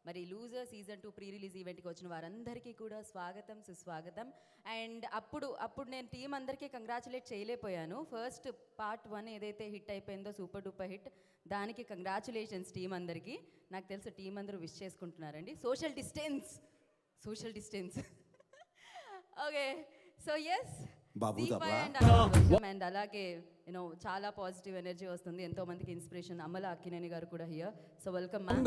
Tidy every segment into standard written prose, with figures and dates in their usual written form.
మరి loser season 2 pre release ఈవెంట్కి వచ్చిన వారందరికీ కూడా స్వాగతం సుస్వాగతం. అండ్ అప్పుడు నేను టీం అందరికీ కంగ్రాచులేట్ చేయలేకపోయాను. ఫస్ట్ పార్ట్ 1 ఏదైతే హిట్ అయిపోయిందో సూపర్ డూపర్ హిట్, దానికి కంగ్రాచులేషన్స్ టీం అందరికీ. నాకు తెలుసు టీం అందరూ విష్ చేసుకుంటున్నారండి. Social distance okay. So yes and అలాగే యూనో చాలా పాజిటివ్ ఎనర్జీ వస్తుంది, ఎంతో మందికి ఇన్స్పిరేషన్. అమల అక్కినేని గారు కూడా here. So welcome ma'am.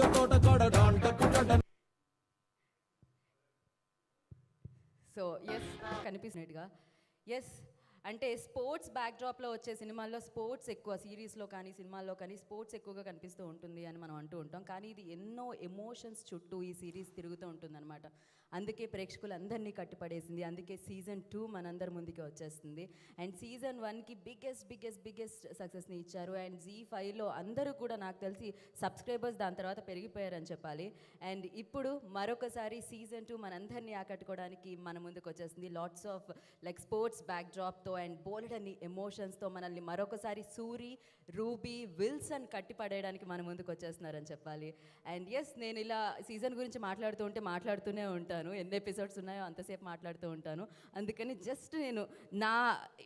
So yes కనిపిస్తున్నట్టుగా ఎస్ అంటే స్పోర్ట్స్ బ్యాక్డ్రాప్లో వచ్చే సినిమాల్లో స్పోర్ట్స్ ఎక్కువ, సిరీస్లో కానీ సినిమాల్లో కానీ స్పోర్ట్స్ ఎక్కువగా కనిపిస్తూ ఉంటుంది అని మనం అంటూ ఉంటాం. కానీ ఇది ఎన్నో ఎమోషన్స్ చుట్టూ ఈ సిరీస్ తిరుగుతూ ఉంటుంది అనమాట. అందుకే ప్రేక్షకులందరినీ కట్టిపడేసింది. అందుకే సీజన్ 2 మనందరి ముందుకే వచ్చేస్తుంది. అండ్ సీజన్ 1కి బిగ్గెస్ట్ సక్సెస్ని ఇచ్చారు. అండ్ ZEE5లో అందరూ కూడా నాకు తెలిసి సబ్స్క్రైబర్స్ దాని తర్వాత పెరిగిపోయారని చెప్పాలి. అండ్ ఇప్పుడు మరొకసారి సీజన్ 2 మనందరినీ ఆకట్టుకోవడానికి మన ముందుకు వచ్చేస్తుంది. లాట్స్ ఆఫ్ లైక్ స్పోర్ట్స్ బ్యాక్డ్రాప్తో అండ్ బోల్డ్ అన్ని ఎమోషన్స్తో మనల్ని మరొకసారి సూరి, రూబీ, విల్సన్ కట్టిపడేయడానికి మన ముందుకు వచ్చేస్తున్నారని చెప్పాలి. అండ్ ఎస్ నేను ఇలా సీజన్ గురించి మాట్లాడుతూనే ఉంటాను. ఎన్ని ఎపిసోడ్స్ ఉన్నాయో అంతసేపు మాట్లాడుతూ ఉంటాను. అందుకని జస్ట్ నేను నా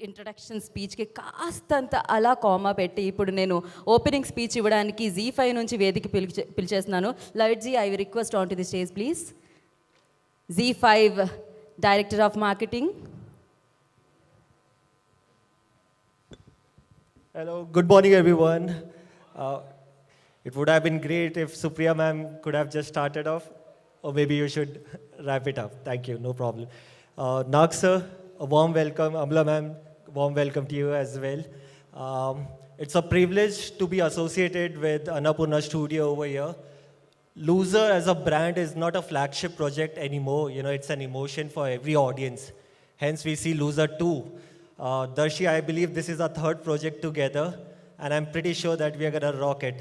ఇంట్రడక్షన్ స్పీచ్కి కాస్తంత అలా కామా పెట్టి ఇప్పుడు నేను ఓపెనింగ్ స్పీచ్ ఇవ్వడానికి ZEE5 నుంచి వేదిక పిలిచేస్తున్నాను. లైట్జీ, I will request on to the stage please. ZEE5 director of marketing. Hello, good morning everyone. It would have been great if Supriya ma'am could have just started off, or maybe you should wrap it up. Thank you, no problem. Nag sir, a warm welcome. Amla ma'am, warm welcome to you as well. It's a privilege to be associated with Annapurna Studio over here. Loser as a brand is not a flagship project anymore. You know, it's an emotion for every audience. Hence we see Loser 2. Darshi, I believe this is our third project together, and I'm pretty sure that we are going to rock it.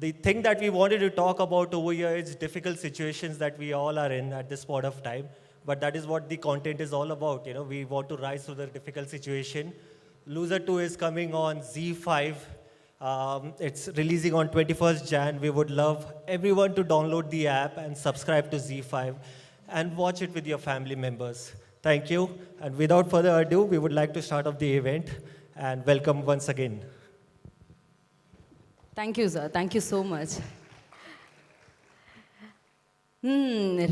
The thing that we wanted to talk about over here is difficult situations that we all are in at this point of time, but that is what the content is all about. You know, we want to rise through the difficult situation. Loser 2 is coming on ZEE5. It's releasing on 21st Jan. We would love everyone to download the app and subscribe to ZEE5 and watch it with your family members. Thank you. And without further ado, we would like to start off the event and welcome once again. Thank you sir, thank you so much.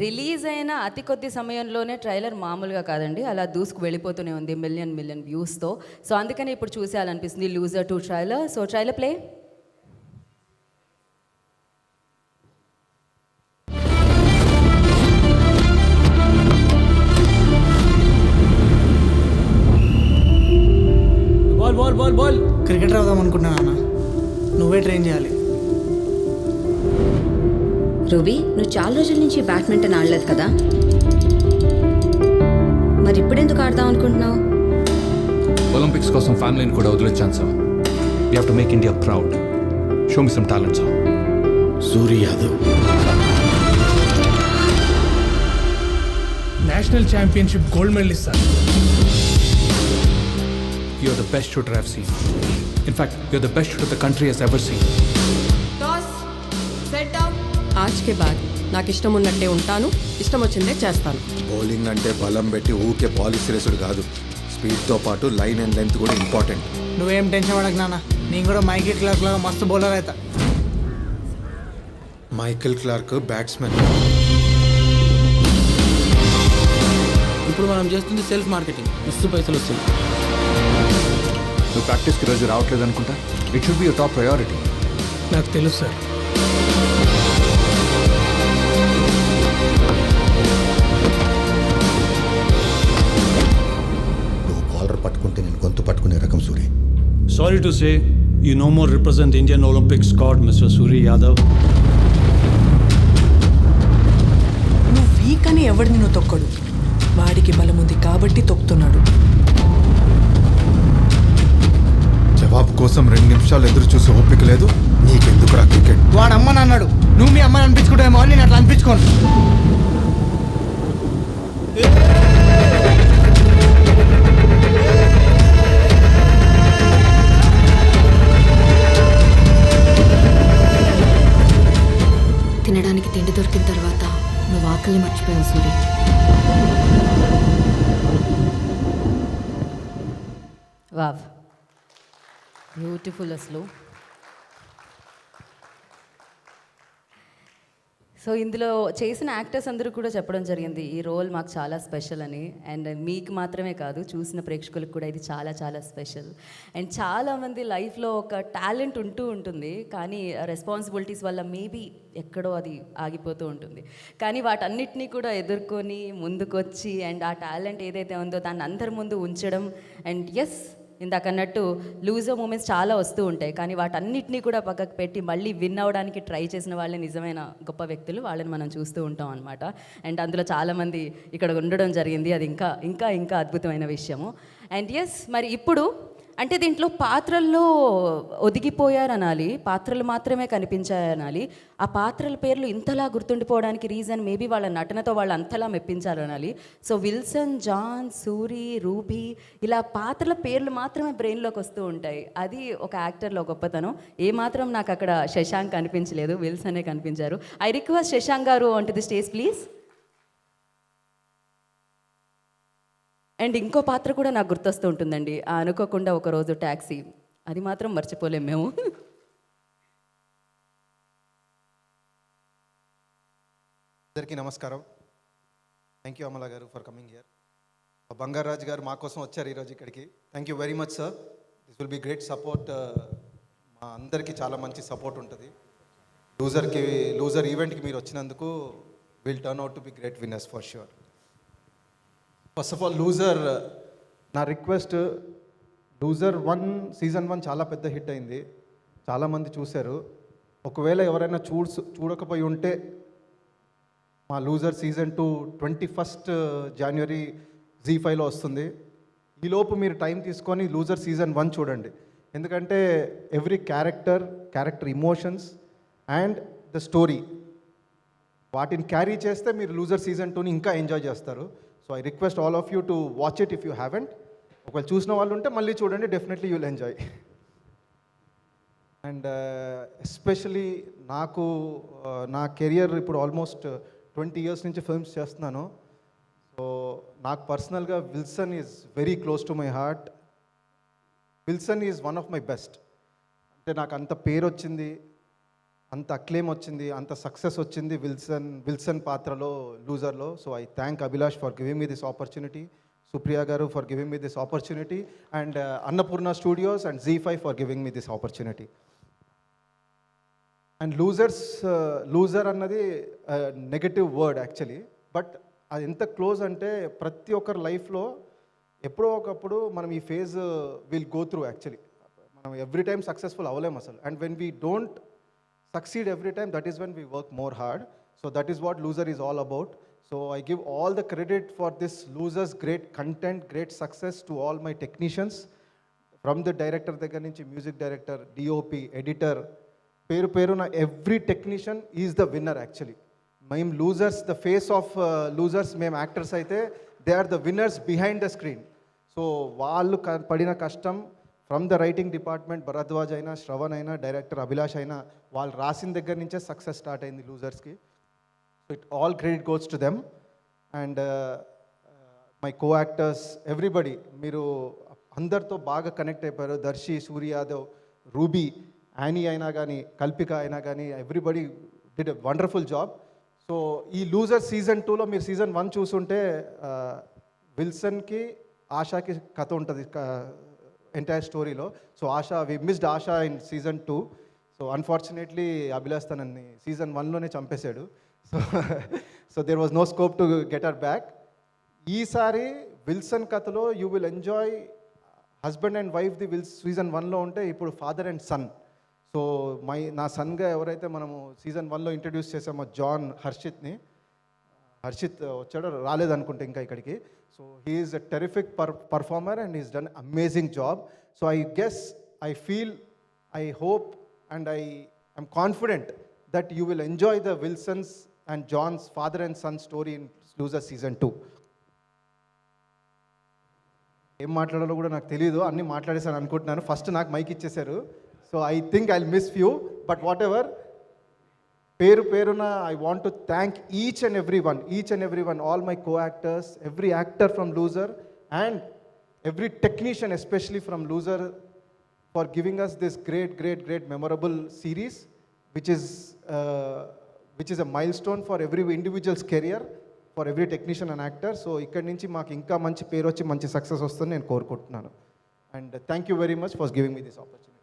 Release అయిన అతి కొద్ది సమయంలోనే trailer మామూలుగా కాదండి, అలా దూసుకు వెళ్ళిపోతూనే ఉంది million వ్యూస్తో. సో అందుకని ఇప్పుడు చూసేయాలనిపిస్తుంది loser 2 trailer. So trailer play. Ball cricketer అవుదాం అనుకుంటున్నా నాన్న, నువ్వే ట్రైన్ చేయాలి. రూబీ, నువ్వు చాలా రోజుల నుంచి బ్యాడ్మింటన్ ఆడలేదు కదా, మరి ఇప్పుడెందుకు ఆడదాం అనుకుంటున్నావు? ఒలింపిక్స్ కోసం ఫ్యామిలీని కూడా వదిలేచ్చాను sir. You have to make India proud. Show me some talent sir. Suri Yadav national championship gold medallist sir. You're the best shooter I've seen. In fact, you're the best shooter the country has ever seen. Toss. Set down. आज के बाद నాకు ఇష్టం ఉన్నట్టే ఉంటాను, ఇష్టం వచ్చిందే చేస్తాను. బౌలింగ్ అంటే బలం పెట్టి ఊకే బాలిష్ రేసుడు కాదు, స్పీడ్తో పాటు లైన్ అండ్ లెంత్ కూడా ఇంపార్టెంట్. నువ్వేం టెన్షన్ పడకు నాన్న, నేను కూడా మైకేల్ క్లార్క్ లాగా మస్తు బౌలర్ అవుతా. Michael Clarke batsmen. ఇప్పుడు మనం చేస్తుంది సెల్ఫ్ మార్కెటింగ్, మస్తు పైసలు వస్తుంది. నువ్వు ప్రాక్టీస్కి రోజు రావట్లేదు అనుకుంటా. It should be your top priority. నాకు తెలుసు సార్. నువ్వు బౌలర్ పట్టుకుంటే నేను గొంతు పట్టుకునే రకం Suri. Sorry to say, you no more represent Indian Olympic squad, Mr. Suri Yadav. నువ్వు వీక్ అని ఎవడు నిన్ను తొక్కడు, వాడికి బలం ఉంది కాబట్టి తొక్కుతున్నాడు. జవాబు కోసం 2 నిమిషాలు ఎదురు చూసి ఓపిక లేదు నీకెందుకురా క్రికెట్. వాడు అమ్మని అన్నాడు, నువ్వు మీ అమ్మని అనిపించుకుంటావేమో అని నేను అట్లా అనిపించుకోను. తినడానికి తిండి దొరికిన తర్వాత నువ్వు ఆకలి మర్చిపోయావు సూరి. వావ్, బ్యూటిఫుల్ అసలు. సో ఇందులో చేసిన యాక్టర్స్ అందరూ కూడా చెప్పడం జరిగింది ఈ రోల్ మాకు చాలా స్పెషల్ అని. అండ్ మీకు మాత్రమే కాదు, చూసిన ప్రేక్షకులకు కూడా ఇది చాలా చాలా స్పెషల్. అండ్ చాలామంది లైఫ్లో ఒక టాలెంట్ ఉంటూ ఉంటుంది, కానీ రెస్పాన్సిబిలిటీస్ వల్ల మేబీ ఎక్కడో అది ఆగిపోతూ ఉంటుంది. కానీ వాటన్నిటినీ కూడా ఎదుర్కొని ముందుకొచ్చి అండ్ ఆ టాలెంట్ ఏదైతే ఉందో దాన్ని అందరి ముందు ఉంచడం. అండ్ ఎస్, ఇందాక అన్నట్టు లూజర్ మూమెంట్స్ చాలా వస్తూ ఉంటాయి, కానీ వాటన్నిటినీ కూడా పక్కకు పెట్టి మళ్ళీ విన్ అవ్వడానికి ట్రై చేసిన వాళ్ళే నిజమైన గొప్ప వ్యక్తులు. వాళ్ళని మనం చూస్తూ ఉంటాం అనమాట. అండ్ అందులో చాలామంది ఇక్కడ ఉండడం జరిగింది, అది ఇంకా ఇంకా ఇంకా అద్భుతమైన విషయము. అండ్ ఎస్, మరి ఇప్పుడు అంటే దీంట్లో పాత్రల్లో ఒదిగిపోయారనాలి, పాత్రలు మాత్రమే కనిపించాయనాలి. ఆ పాత్రల పేర్లు ఇంతలా గుర్తుండిపోవడానికి రీజన్ మేబీ వాళ్ళ నటనతో వాళ్ళు అంతలా మెప్పించారనాలి. So Wilson, John, Suri, Ruby ఇలా పాత్రల పేర్లు మాత్రమే బ్రెయిన్లోకి వస్తూ ఉంటాయి. అది ఒక యాక్టర్లో గొప్పతనం. ఏమాత్రం నాకు అక్కడ శశాంక్ కనిపించలేదు, విల్సనే కనిపించారు. ఐ రిక్వెస్ట్ శశాంక్ గారు on to the stage please. And ఇంకో పాత్ర కూడా నాకు గుర్తొస్తూ ఉంటుందండి, అనుకోకుండా ఒకరోజు ట్యాక్సీ, అది మాత్రం మర్చిపోలేం మేము. అందరికీ నమస్కారం. థ్యాంక్ యూ అమలా గారు ఫర్ కమింగ్ హియర్. బంగారాజు గారు మా కోసం వచ్చారు ఈరోజు ఇక్కడికి. Thank you very much sir. This will be great support. మా అందరికీ చాలా మంచి సపోర్ట్ ఉంటుంది. లూజర్ ఈవెంట్కి మీరు వచ్చినందుకు will turn out to be great winners for sure. First of all loser, నా రిక్వెస్ట్, లూజర్ 1 సీజన్ 1 చాలా పెద్ద హిట్ అయింది, చాలామంది చూశారు. ఒకవేళ ఎవరైనా చూడకపోయి ఉంటే మా లూజర్ సీజన్ 2 21 జనవరి జీ5లో వస్తుంది. ఈలోపు మీరు టైం తీసుకొని లూజర్ సీజన్ 1 చూడండి. ఎందుకంటే every character emotions and the story వాటిని క్యారీ చేస్తే మీరు లూజర్ సీజన్ 2ని ఇంకా ఎంజాయ్ చేస్తారు. So I request all of you to watch it if you haven't. ఒకవేళ చూసిన వాళ్ళు ఉంటే మళ్ళీ చూడండి, definitely you will enjoy. And especially నాకు నా కెరియర్ ఇప్పుడు ఆల్మోస్ట్ 20 ఇయర్స్ నుంచి ఫిల్మ్స్ చేస్తున్నాను. సో నాకు పర్సనల్గా Wilson is very close to my heart. Wilson is one of my best. అంటే నాకు అంత పేరు వచ్చింది, అంత అక్లేమ్ వచ్చింది, అంత సక్సెస్ వచ్చింది విల్సన్ పాత్రలో, లూజర్లో. So I thank Abhilash for giving me this opportunity, Supriya garu for giving me this opportunity, and Annapurna studios and Zee five for giving me this opportunity. And loser అన్నది నెగటివ్ వర్డ్ యాక్చువల్లీ, బట్ అది ఎంత క్లోజ్ అంటే ప్రతి ఒక్కరి లైఫ్లో ఎప్పుడో ఒకప్పుడు మనం ఈ phase will go through. Actually మనం ఎవ్రీ టైమ్ సక్సెస్ఫుల్ అవ్వలేము అసలు. And when we don't succeed every time, that is when we work more hard. So that is what Loser is all about. So I give all the credit for this Loser's great content, great success to all my technicians, from the director దగ్గర నుంచి music director, DOP, editor, పేరు నా every technician is the winner actually. మేము losers, the face of losers మేము actors అయితే, they are the winners behind the screen. So వాళ్ళు పడిన కష్టం, from the writing department Bharadwaj అయినా, శ్రవణ్ అయినా, డైరెక్టర్ అభిలాష్ అయినా, వాళ్ళు రాసిన దగ్గర నుంచే సక్సెస్ స్టార్ట్ అయింది లూజర్స్కి. So it all credit goes to them. And my co actors, everybody, మీరు అందరితో బాగా కనెక్ట్ అయిపోయారు. దర్శి, సూర్య యాదవ్, రూబీ, యానీ అయినా కానీ, కల్పిక అయినా కానీ, everybody did a wonderful job. So ఈ లూజర్ సీజన్ 2లో మీరు సీజన్ 1 చూసుంటే విల్సన్కి, ఆశాకి కథ ఉంటుంది ఎంటైర్ స్టోరీలో. So we missed Asha in season 2. So unfortunately Abhilash తనని సీజన్ 1లోనే చంపేశాడు. So there was no scope to get her back. ఈసారి విల్సన్ కథలో you will enjoy husband and wife season 1లో ఉంటే ఇప్పుడు ఫాదర్ అండ్ సన్. సో నా సన్గా ఎవరైతే మనము సీజన్ 1లో ఇంట్రడ్యూస్ చేసామో జాన్ హర్షిత్ వచ్చాడో, రాలేదనుకుంటే ఇంకా ఇక్కడికి. So he is a terrific performer and he's done amazing job. So I guess, I feel, I hope and I'm confident that you will enjoy the Wilsons and John's father and son story in Loser season 2. ఏం మాట్లాడాలో కూడా నాకు తెలియదు, అన్నీ మాట్లాడేసాను అనుకుంటున్నాను. First నాకు mic ఇచ్చేశారు. So I think I will miss few, but whatever, పేరు పేరున I want to thank each and every one all my co actors, every actor from Loser and every technician especially from Loser for giving us this great memorable series which is a milestone for every individual's career, for every technician and actor. So ikkadi nunchi maaku inka manchi peru vachi manchi success vastuni nenu korukuntunnanu. And thank you very much for giving me this opportunity.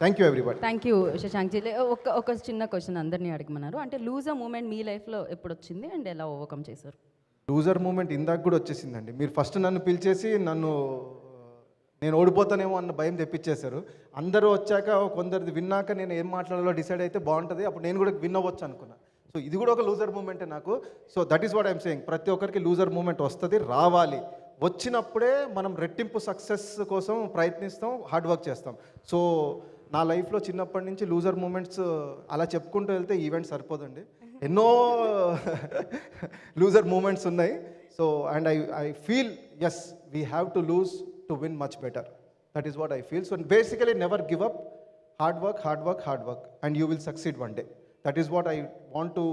Thank you everybody. Thank you Shashank ji. ఒక చిన్న question అందరినీ అడగమన్నారు. అంటే loser moment మీ లైఫ్లో ఎప్పుడు వచ్చింది and ఎలా overcome చేశారు? Loser moment ఇందాక కూడా వచ్చేసిందండి. మీరు ఫస్ట్ నన్ను పిలిచేసి నేను ఓడిపోతానేమో అన్న భయం తెప్పించేశారు. అందరూ వచ్చాక కొందరిది విన్నాక నేను ఏం మాట్లాడాలో డిసైడ్ అయితే బాగుంటుంది, అప్పుడు నేను కూడా విన్ అవ్వచ్చు అనుకున్నా. సో ఇది కూడా ఒక లూజర్ మూమెంటే నాకు. So that is what I'm saying. ప్రతి ఒక్కరికి లూజర్ మూమెంట్ వస్తుంది, రావాలి. వచ్చినప్పుడే మనం రెట్టింపు సక్సెస్ కోసం ప్రయత్నిస్తాం, హార్డ్ వర్క్ చేస్తాం. సో నా లైఫ్లో చిన్నప్పటి నుంచి లూజర్ మూమెంట్స్ అలా చెప్పుకుంటూ వెళ్తే ఈవెంట్ సరిపోదండి, ఎన్నో లూజర్ మూమెంట్స్ ఉన్నాయి. So and I feel as we have to lose to win much better. That is what I feel. So basically never give up, hard work and you will succeed one day. That is what I want to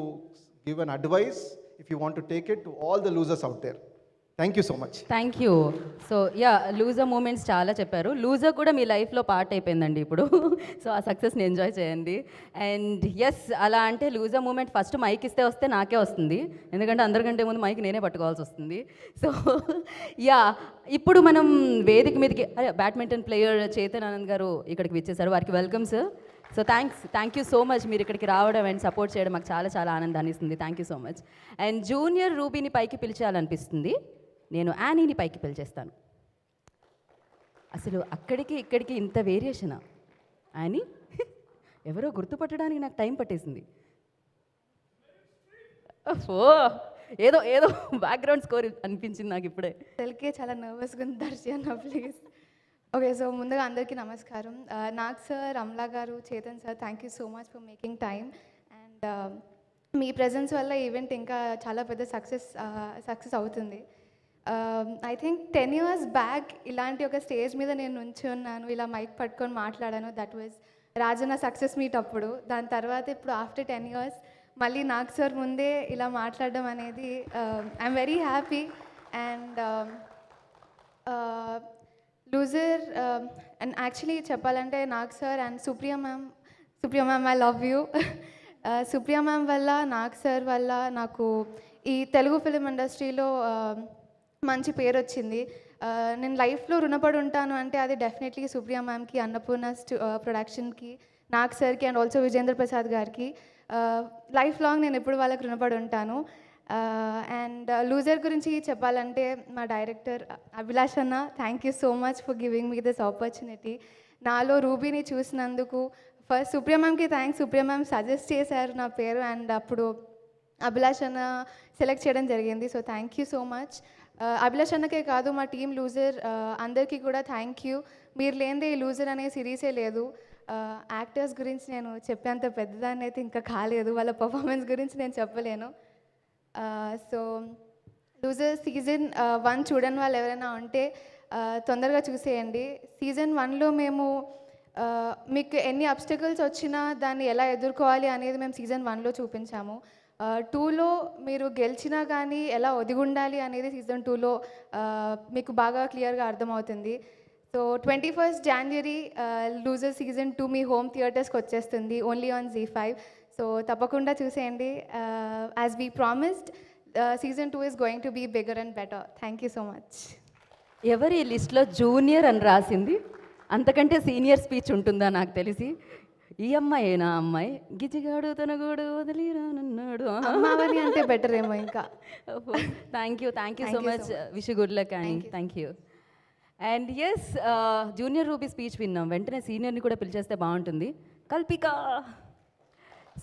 give an advice if you want to take it to all the losers out there. Thank you so much. Thank you. So yeah, loser moments చాలా చెప్పారు. Loser కూడా మీ లైఫ్లో part అయిపోయిందండి ఇప్పుడు. So ఆ సక్సెస్ని enjoy చేయండి. And yes, అలా అంటే లూజర్ మూమెంట్ ఫస్ట్ మైక్ ఇస్తే వస్తే నాకే వస్తుంది, ఎందుకంటే అందరికంటే ముందు మైక్ నేనే పట్టుకోవాల్సి వస్తుంది. సో యా, ఇప్పుడు మనం వేదిక మీదకి బ్యాడ్మింటన్ ప్లేయర్ చేతన్ ఆనంద్ గారు ఇక్కడికి విచ్చేశారు. వారికి welcome sir. So thank you so much, మీరు ఇక్కడికి రావడం అండ్ సపోర్ట్ చేయడం మాకు చాలా ఆనందాన్ని ఇస్తుంది. Thank you so much. And junior రూబీని పైకి పిలిచేయాలనిపిస్తుంది. నేను యానీని పైకి పిలిచేస్తాను. అసలు అక్కడికి ఇక్కడికి ఇంత వేరియేషనా? యానీ ఎవరో గుర్తుపట్టడానికి నాకు టైం పట్టేసింది. ఓ ఏదో బ్యాక్గ్రౌండ్ స్కోర్ అనిపించింది నాకు ఇప్పుడే. అసలుకే చాలా నర్వస్గా ఉంది దర్శి అన్న, ప్లీజ్. ఓకే, సో ముందుగా అందరికీ నమస్కారం. నాగ్ సార్, అమలా గారు, Chetan sir, thank you so much for making time. And me presence వల్ల ఈవెంట్ ఇంకా చాలా పెద్ద సక్సెస్ అవుతుంది. ఐ థింక్ 10 years బ్యాక్ ఇలాంటి ఒక స్టేజ్ మీద నేను నుంచున్నాను, ఇలా మైక్ పట్టుకొని మాట్లాడాను. That was Rajanna success meet అప్పుడు. దాని తర్వాత ఇప్పుడు ఆఫ్టర్ 10 years మళ్ళీ నాగ్ సార్ ముందే ఇలా మాట్లాడడం అనేది I'm very happy. And loser and actually చెప్పాలంటే Nag sir and Supriya ma'am I love you. Supriya ma'am వల్ల, నాగ్ సార్ వల్ల నాకు ఈ తెలుగు ఫిలిం ఇండస్ట్రీలో మంచి పేరు వచ్చింది. నేను లైఫ్లో రుణపడి ఉంటాను అంటే అది డెఫినెట్లీ సుప్రియ మ్యామ్కి, అన్నపూర్ణ ప్రొడక్షన్కి, నాగ్ సార్కి అండ్ ఆల్సో విజేంద్ర ప్రసాద్ గారికి. లైఫ్ లాంగ్ నేను ఎప్పుడు వాళ్ళకి రుణపడి ఉంటాను. అండ్ లూజర్ గురించి చెప్పాలంటే మా డైరెక్టర్ అభిలాష్ అన్న, thank you so much for giving me this opportunity. నాలో రూబీని చూసినందుకు ఫస్ట్ సుప్రియ మ్యామ్కి థ్యాంక్స్. సుప్రియ మ్యామ్ సజెస్ట్ చేశారు నా పేరు అండ్ అప్పుడు అభిలాష్ అన్న సెలెక్ట్ చేయడం జరిగింది. So thank you so much. Abhilash అన్నకే కాదు, మా టీం లూజర్ అందరికీ కూడా థ్యాంక్ యూ. మీరు లేనిదే ఈ లూజర్ అనే సిరీసే లేదు. యాక్టర్స్ గురించి నేను చెప్పేంత పెద్దదాన్ని అయితే ఇంకా కాలేదు, వాళ్ళ పర్ఫార్మెన్స్ గురించి నేను చెప్పలేను. సో లూజర్ సీజన్ 1 చూడని వాళ్ళు ఎవరైనా ఉంటే తొందరగా చూసేయండి. సీజన్ 1లో మేము మీకు ఎన్ని అబ్స్టకల్స్ వచ్చినా దాన్ని ఎలా ఎదుర్కోవాలి అనేది మేము సీజన్ 1లో చూపించాము. 2లో మీరు గెలిచినా కానీ ఎలా ఒదిగుండాలి అనేది సీజన్ 2లో మీకు బాగా క్లియర్గా అర్థమవుతుంది. So 21st January Loser season 2 మీ హోమ్ థియేటర్స్కి వచ్చేస్తుంది, ఓన్లీ ఆన్ ZEE5. సో తప్పకుండా చూసేయండి. As we promised, season 2 is going to be bigger and better. Thank you so much. ఎవరి లిస్ట్లో జూనియర్ అని రాసింది? అంతకంటే సీనియర్ స్పీచ్ ఉంటుందా నాకు తెలిసి? ఈ అమ్మాయేనా అమ్మాయి? గిజిగాడు తన గోడు వదిలిరానన్నాడు అమ్మావని అంటే బెటర్ ఏమో ఇంకా. Thank you so much. Wish good luck అని. Thank you. And yes, junior Ruby speech విన్నాం, వెంటనే సీనియర్ని కూడా పిలిచేస్తే బాగుంటుంది. కల్పిక.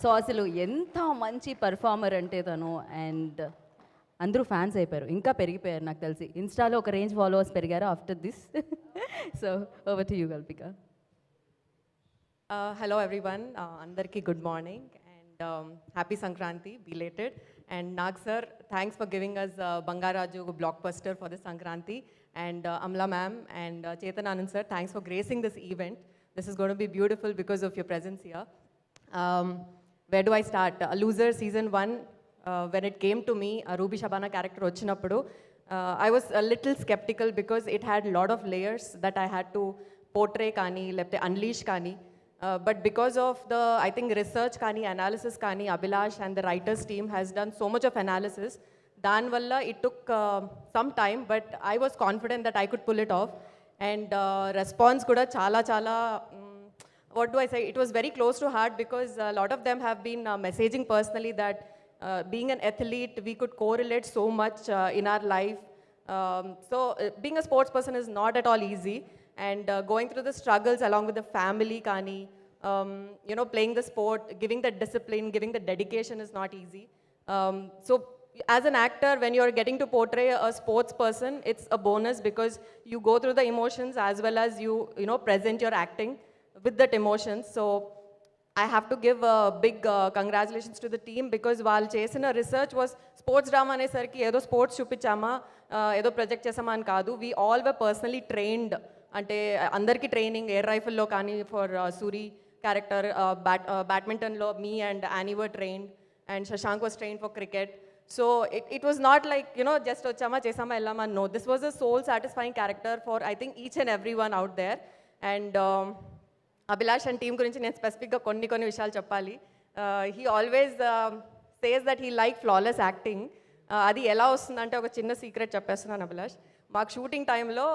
సో అసలు ఎంత మంచి పర్ఫార్మర్ అంటే తను, అండ్ అందరూ ఫ్యాన్స్ అయిపోయారు, ఇంకా పెరిగిపోయారు నాకు తెలిసి. ఇన్స్టాలో ఒక రేంజ్ ఫాలోవర్స్ పెరిగారు after this. So over to you Kalpika. Hello everyone, andarki good morning and happy Sankranti, belated. And Nag sir, thanks for giving us Bangaraju blockbuster for the Sankranti. And Amla ma'am and Chetan Anand sir, thanks for gracing this event. This is going to be beautiful because of your presence here. where do I start? Loser season 1, when it came to me, Ruby Shabana character వచ్చినప్పుడు, I was a little skeptical because it had a lot of layers that I had to portray కానీ లేకపోతే unleash కానీ. But because of the, I think, research కానీ analysis కానీ, Abhilash and the writers team has done so much of analysis. దానివల్ల it took some time, but I was confident that I could pull it off. And response కూడా చాలా చాలా, what do I say, it was very close to heart because a lot of them have been messaging personally that being an athlete, we could correlate so much in our life. So being a sports person is not at all easy. And going through the struggles along with the family, Kani, you know, playing the sport, giving the discipline, giving the dedication is not easy. So as an actor, when you're getting to portray a sports person, it's a bonus because you go through the emotions as well as you know, present your acting with that emotions. So I have to give a big congratulations to the team because while chasing a research was sports drama ane sarki edo sports chupichama edo project chesama an kaadu, we all were personally trained. అంటే అందరికీ training air రైఫిల్లో కానీ for Suri character, బ్యాడ్మింటన్లో me and Annie were trained and Shashank was train for cricket. So it was not like you know just వచ్చామా చేసామా వెళ్ళామా, no, this was a soul satisfying character for I think each and every one out there. And Abhilash and team గురించి నేను స్పెసిఫిక్గా కొన్ని విషయాలు చెప్పాలి. He always says that he like flawless acting. అది ఎలా వస్తుందంటే ఒక చిన్న సీక్రెట్ చెప్పేస్తున్నాను అభిలాష్. మాకు షూటింగ్ టైంలో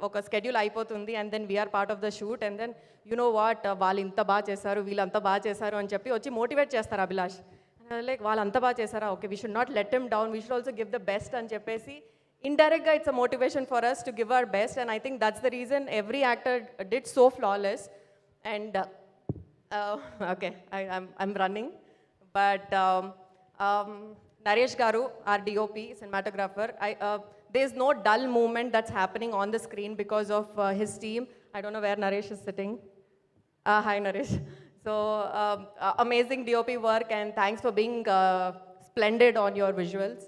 ఒక స్కెడ్యూల్ అయిపోతుంది and then we're part of the shoot and then you know what, వాళ్ళు ఇంత బాగా చేశారు, వీళ్ళంతా బాగా చేశారు అని చెప్పి వచ్చి మోటివేట్ చేస్తారు అభిలాష్. లైక్ వాళ్ళంతా బాగా చేశారా, okay, we should not let him down, we should also give the best అని చెప్పేసి ఇండైరెక్ట్గా it's a motivation for us to give our best. And I think that's the reason every actor did so flawless. And okay, I'm running, but Naresh garu, our DOP, cinematographer, there's no dull movement that's happening on the screen because of his team. I don't know where Naresh is sitting. Hi Naresh. So amazing DOP work and thanks for being splendid on your visuals.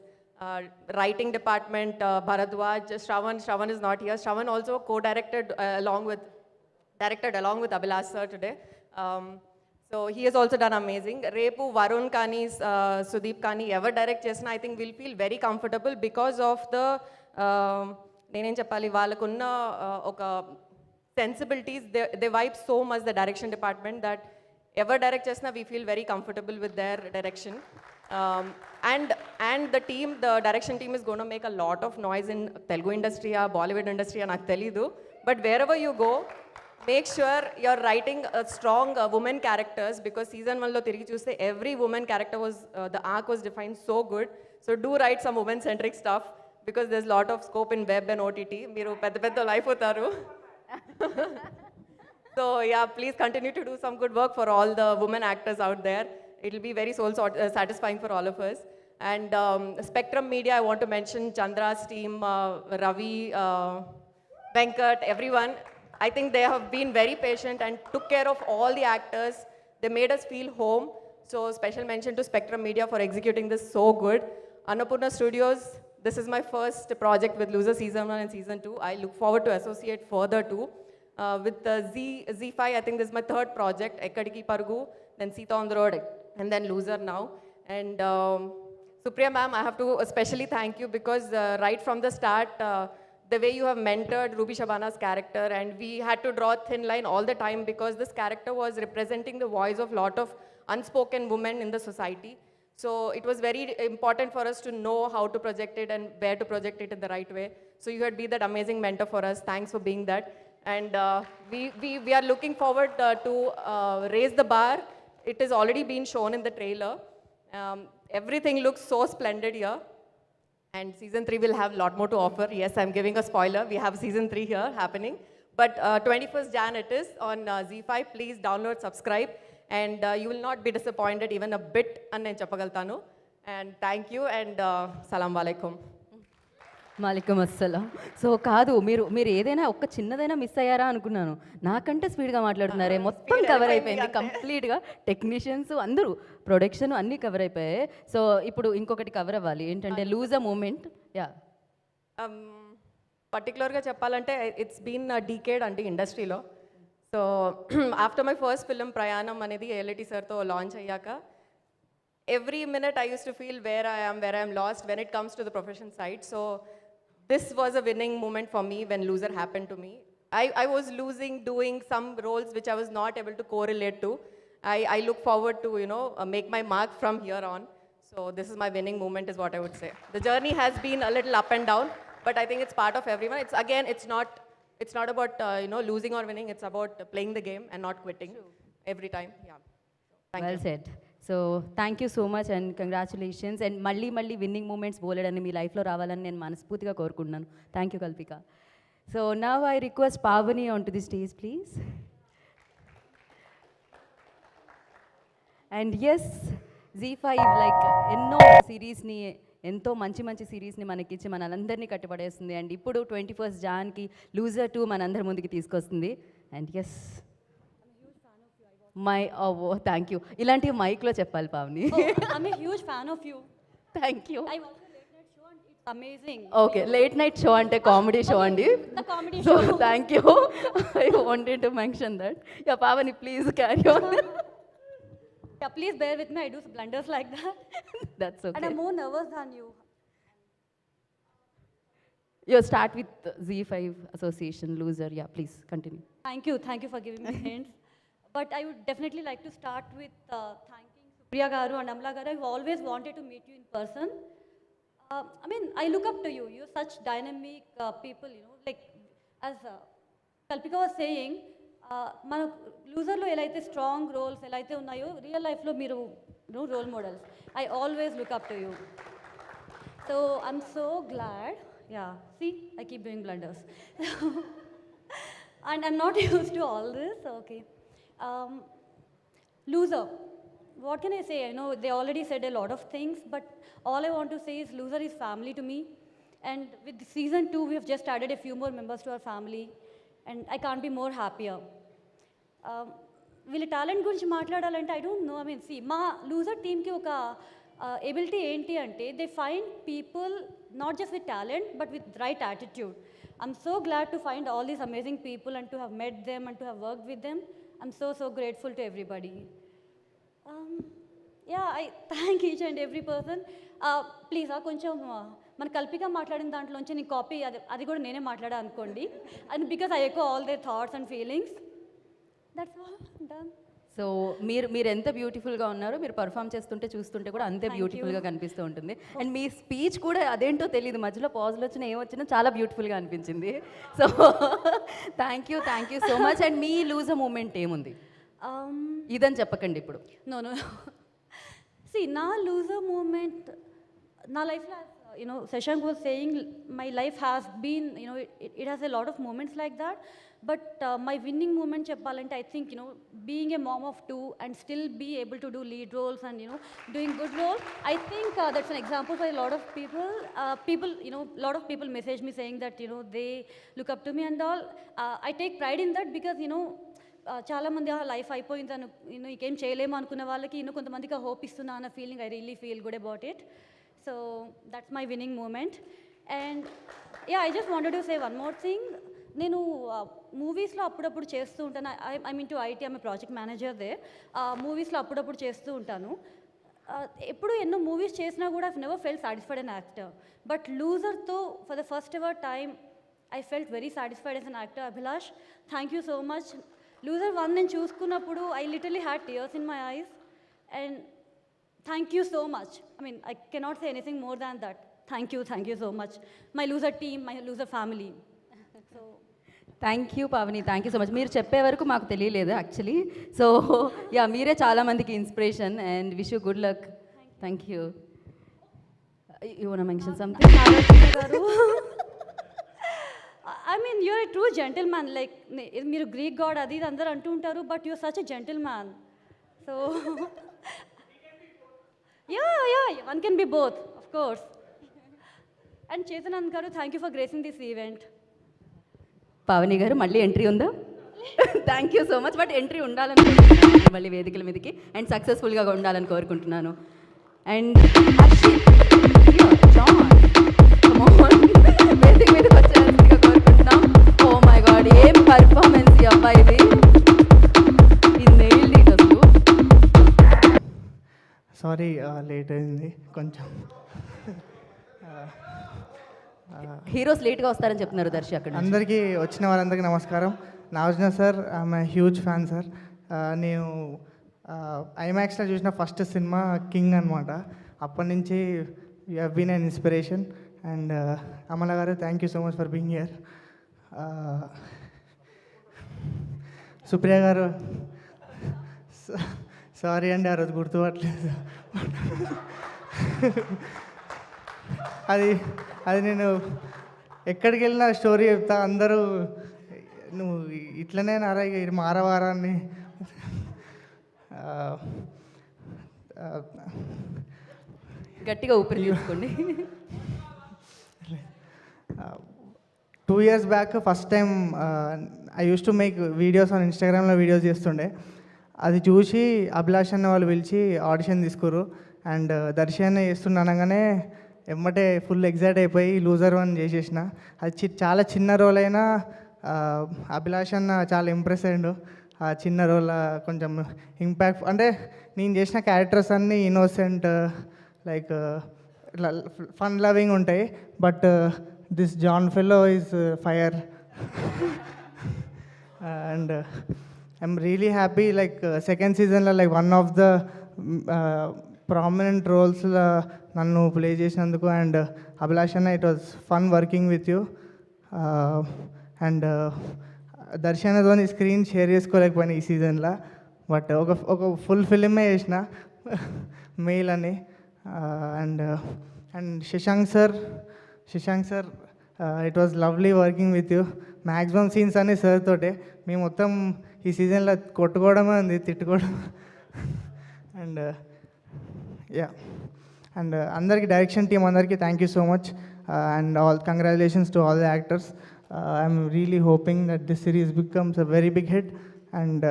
Writing department, Bharadwaj, Shravan is not here. Shravan also co-directed along with Abhilash sir today. So he has also done amazing. Repu, Varun Kani, Sudeep Kani, ever direct chesna, I think we'll feel very comfortable because of the nenem cheppali vallakunna oka sensibilities. They vibe so much the direction department that ever direct chesna we feel very comfortable with their direction. And the team, the direction team is going to make a lot of noise in Telugu industry or Bollywood industry and నాకు తెలీదు. But wherever you go, make sure you're writing a strong woman characters because season 1 lo tirigi chuste every woman character was the arc was defined so good. So do write some woman centric stuff because there's a lot of scope in web and OTT. Meeru pedda life hotaru. So yeah, please continue to do some good work for all the women actors out there. It'll be very soul satisfying for all of us. And Spectrum Media, I want to mention Chandra's team, Ravi, Venkat, everyone. I think they have been very patient and took care of all the actors. They made us feel home. So special mention to Spectrum Media for executing this so good. Annapurna Studios, this is my first project with Loser Season 1 and Season 2. I look forward to associate further too. With Z5, I think this is my third project, Ekkadiki Parugu, then Sita on the Road, and then Loser now. And Supriya ma'am, I have to especially thank you because right from the start, the way you have mentored Ruby Shabana's character, and we had to draw a thin line all the time because this character was representing the voice of lot of unspoken women in the society. So it was very important for us to know how to project it and where to project it in the right way. So you had been that amazing mentor for us. Thanks for being that. And we are looking forward to raise the bar. It has already been shown in the trailer. Everything looks so splendid here. And season 3 will have a lot more to offer. Yes, I'm giving a spoiler. We have season 3 here happening. But 21st Jan it is on Z5. Please download, subscribe. And you will not be disappointed even a bit. And thank you and salam alaikum. మాలికం అస్సలం. So కాదు, మీరు ఏదైనా ఒక్క చిన్నదైనా miss అయ్యారా అనుకున్నాను. నాకంటే స్పీడ్గా మాట్లాడుతున్నారే, మొత్తం కవర్ అయిపోయింది కంప్లీట్గా. టెక్నీషియన్స్ అందరూ, ప్రొడక్షన్ అన్నీ కవర్ అయిపోయాయి. సో ఇప్పుడు ఇంకొకటి కవర్ అవ్వాలి, ఏంటంటే లూజ్ అ మూమెంట్. యా, పర్టికులర్గా చెప్పాలంటే ఇట్స్ బీన్ డీకేడ్ అండి ఇండస్ట్రీలో. So after my first film ప్రయాణం అనేది ఏఎల్టీ సార్తో లాంచ్ అయ్యాక every minute I used to feel where I am lost when it comes to the profession side. So this was a winning moment for me when Loser happened to me. I was losing doing some roles which I was not able to correlate to. I look forward to, make my mark from here on. So this is my winning moment is what I would say. The journey has been a little up and down, but I think it's part of everyone. It's not about, losing or winning. It's about playing the game and not quitting every time. Yeah. Thank well you. Said so thank you so much and congratulations and మళ్ళీ winning moments బోలెడని మీ లైఫ్లో రావాలని నేను మనస్ఫూర్తిగా కోరుకుంటున్నాను. Thank you Kalpika. So now I request Pavani on to the stage please. And yes Z5 like ఎన్నో సిరీస్ని ఎంతో మంచి సిరీస్ని మనకిచ్చి మనందరినీ కట్టుబడేస్తుంది అండ్ ఇప్పుడు 21st జాన్కి లూజర్ 2 మనందరి ముందుకి తీసుకొస్తుంది. And yes thank you. ఇలాంటివి మైక్లో చెప్పాలి Pavani. I'm a huge fan of you. Thank you. I watched the late night show and it's amazing. Okay late night show అంటే కామెడీ షో అండి. The comedy so show. Thank you. I wanted to mention that. Yeah Pavani please carry on. Yeah, please bear with me. I do blunders like that. That's And okay. I'm more nervous than you. You start with Z5 association loser. Yeah please continue. Thank you for giving me hints. But I would definitely like to start with thanking Supriya Garu and Amla Garu. I've always wanted to meet you in person. I look up to you. You're such dynamic people, like as Kalpika was saying, మన లూజర్లో ఎలా అయితే strong roles ఎలా అయితే ఉన్నాయో real లైఫ్లో మీరు role models. I always look up to you. So I'm so glad. Yeah see I keep doing blunders and I'm not use to all this. Okay. Loser, what can I say? I know they already said a lot of things, but all I want to say is Loser is family to me. And with season 2, we have just added a few more members to our family, and I can't be more happier. వీళ్ళ talent గురించి మాట్లాడాలంటే I don't know. మా loser టీమ్కి ఒక ability ఏంటి అంటే they find people not just with talent but with right attitude. I'm so glad to find all these amazing people and to have met them and to have worked with them. I'm so grateful to everybody. I thank each and every person. Please, కొంచెం మన కల్పిక మాట్లాడిన దాంట్లోంచి నేను copy అది కూడా నేనే మాట్లాడా అనుకోండి. And because I echo all their thoughts and feelings. That's all done. So మీరు ఎంత బ్యూటిఫుల్గా ఉన్నారో మీరు పర్ఫామ్ చేస్తుంటే చూస్తుంటే కూడా అంతే బ్యూటిఫుల్గా కనిపిస్తూ ఉంటుంది. అండ్ మీ స్పీచ్ కూడా అదేంటో తెలియదు, మధ్యలో పాజులు వచ్చినా ఏమొచ్చినా చాలా బ్యూటిఫుల్గా అనిపించింది. So thank you so much. And మీ లూజర్ మూమెంట్ ఏముంది ఇదని చెప్పకండి ఇప్పుడు. నో సి నా లూజర్ మూమెంట్ నా లైఫ్లో Shashank was saying my life has been, it has a lot of moments like that. But my winning moment cheppalante, I think, being a mom of 2 and still be able to do lead roles and, doing good roles, I think that's an example for a lot of people. Lot of people message me saying that, they look up to me and all. I take pride in that because, చాలామంది life అయిపోయిందని ఇంకేం చేయలేము అనుకున్న వాళ్ళకి కొంతమందికి ఆ hope ఇస్తున్నా అన్న feeling I really feel good about it. So that's my winning moment. And yeah, I just wanted to say one more thing. నేను మూవీస్లో అప్పుడప్పుడు చేస్తూ ఉంటాను. I mean to IT, I'm a project manager there. మూవీస్లో అప్పుడప్పుడు చేస్తూ ఉంటాను. ఎప్పుడు ఎన్నో మూవీస్ చేసినా కూడా I never felt satisfied an actor. But లూజర్తో for the first ever time I felt very satisfied as an actor. Abhilash, thank you so much. Loser 1 నేను చూసుకున్నప్పుడు I literally had tears in my eyes. And thank you so much. I cannot say anything more than that. Thank you so much. My loser team, my loser family. So thank you Pavani, thank you so much. మీరు చెప్పే వరకు మాకు తెలియలేదు actually. So yeah మీరే చాలామందికి inspiration and wish you good luck. Thank you. You want to mention something? you're a true gentleman. Like మీరు Greek God అది ఇది అందరూ అంటూ ఉంటారు, but you're such a gentleman. So yeah, one can be both, of course. And Chetanand garu, thank you for gracing this event. Pavani గారు మళ్ళీ entry ఉందా? Thank you so much. But entry ఉండాలనుకుంటున్నాను మళ్ళీ వేదికల మీదకి అండ్ సక్సెస్ఫుల్గా ఉండాలని కోరుకుంటున్నాను. అండ్ వేదిక మీదకి వచ్చేయాల్సిందిగా కోరుకుంటున్నాం. ఓ మై గాడ్, ఏం పర్ఫార్మెన్స్ ఈ అబ్బాయిది. సారీ లేట్ అయింది కొంచెం. హీరోస్ లేట్గా వస్తారని చెప్తున్నారు దర్శి అక్కడ నుంచి. అందరికీ వచ్చిన వారందరికీ నమస్కారం. Nagarjuna sir I'm huge fan sir. నేను ఐమాక్స్లో చూసిన ఫస్ట్ సినిమా కింగ్ అనమాట. అప్పటి నుంచి you have been an inspiration. And Amala garu thank you so much for being here. Supriya garu sorry అండి, ఆ రోజు గుర్తుపట్టలేదు. అది నేను ఎక్కడికి వెళ్ళినా స్టోరీ చెప్తా, అందరూ నువ్వు ఇట్లనే నారా ఇది మారవారాన్ని. గట్టిగా ఊపిరి తీసుకోండి. 2 years back first time I use to make videos on ఇన్స్టాగ్రామ్లో వీడియోస్ చేస్తుండే. అది చూసి అభిలాష్ అన్న వాళ్ళు పిలిచి ఆడిషన్ తీసుకురు. అండ్ దర్శన్ చేస్తున్నా అనగానే ఎమ్మటే ఫుల్ ఎగ్జైట్ అయిపోయి లూజర్ 1 చేసేసిన. అది చాలా చిన్న రోల్ అయినా అభిలాష్ అన్న చాలా ఇంప్రెస్ అయ్యిండు. ఆ చిన్న రోల్ కొంచెం ఇంపాక్ట్, అంటే నేను చేసిన క్యారెక్టర్స్ అన్నీ ఇన్నోసెంట్ లైక్ ఇట్లా ఫన్ లవింగ్ ఉంటాయి. But this John fellow is fire. And I'm really happy like second సీజన్లో like one of the prominent రోల్స్లో నన్ను ప్లే చేసినందుకు. అండ్ అభిలాష్ అన్న it was fun working with you. And దర్శనతో screen share చేసుకోలేకపోయినా ఈ సీజన్లో. బట్ ఒక ఫుల్ ఫిలిమే చేసిన మెయిల్ అని. And Shashank sir it was lovely working with you. Maximum scenes అన్నీ సార్ తోటే. మేము మొత్తం ఈ సీజన్లో కొట్టుకోవడమే ఉంది, తిట్టుకోవడం. అండ్ అండ్ అందరికీ డైరెక్షన్ టీమ్ అందరికీ thank you so much. And all congratulations to all the actors. I'm really hoping that this series becomes a very big hit. And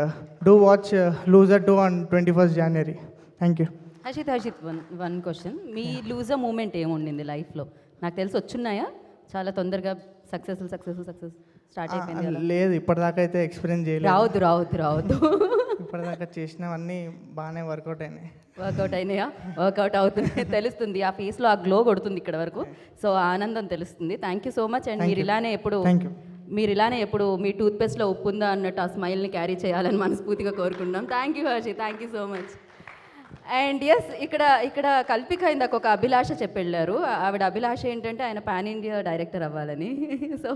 do watch Loser 2 on 21st January. Thank you. Harshit one question. మీ loser moment ఏముండింది లైఫ్లో? నాకు తెలిసి వచ్చున్నాయా చాలా తొందరగా success start అయిపోయింది? లేదు, ఇప్పటిదాకా అయితే ఎక్స్పీరియన్స్ చేయలేదు. రావద్దు. ఇప్పటిదాకా చేసినవన్నీ బాగానే వర్కౌట్ అయినాయా? వర్కౌట్ అవుతుంది, తెలుస్తుంది. ఆ ఫేస్లో ఆ గ్లో కొడుతుంది ఇక్కడ వరకు. సో ఆనందం తెలుస్తుంది. Thank you so much. And మీరు ఇలానే ఎప్పుడు మీ టూత్పేస్ట్లో ఉప్పు ఉందా అన్నట్టు ఆ స్మైల్ని క్యారీ చేయాలని మనస్ఫూర్తిగా కోరుకుంటున్నాం. Thank you Harshi, thank you so much. And yes, ఇక్కడ కల్పిక ఇందాక ఒక అభిలాష చెప్పెళ్ళారు. ఆవిడ అభిలాష ఏంటంటే ఆయన పాన్ ఇండియా డైరెక్టర్ అవ్వాలని. సో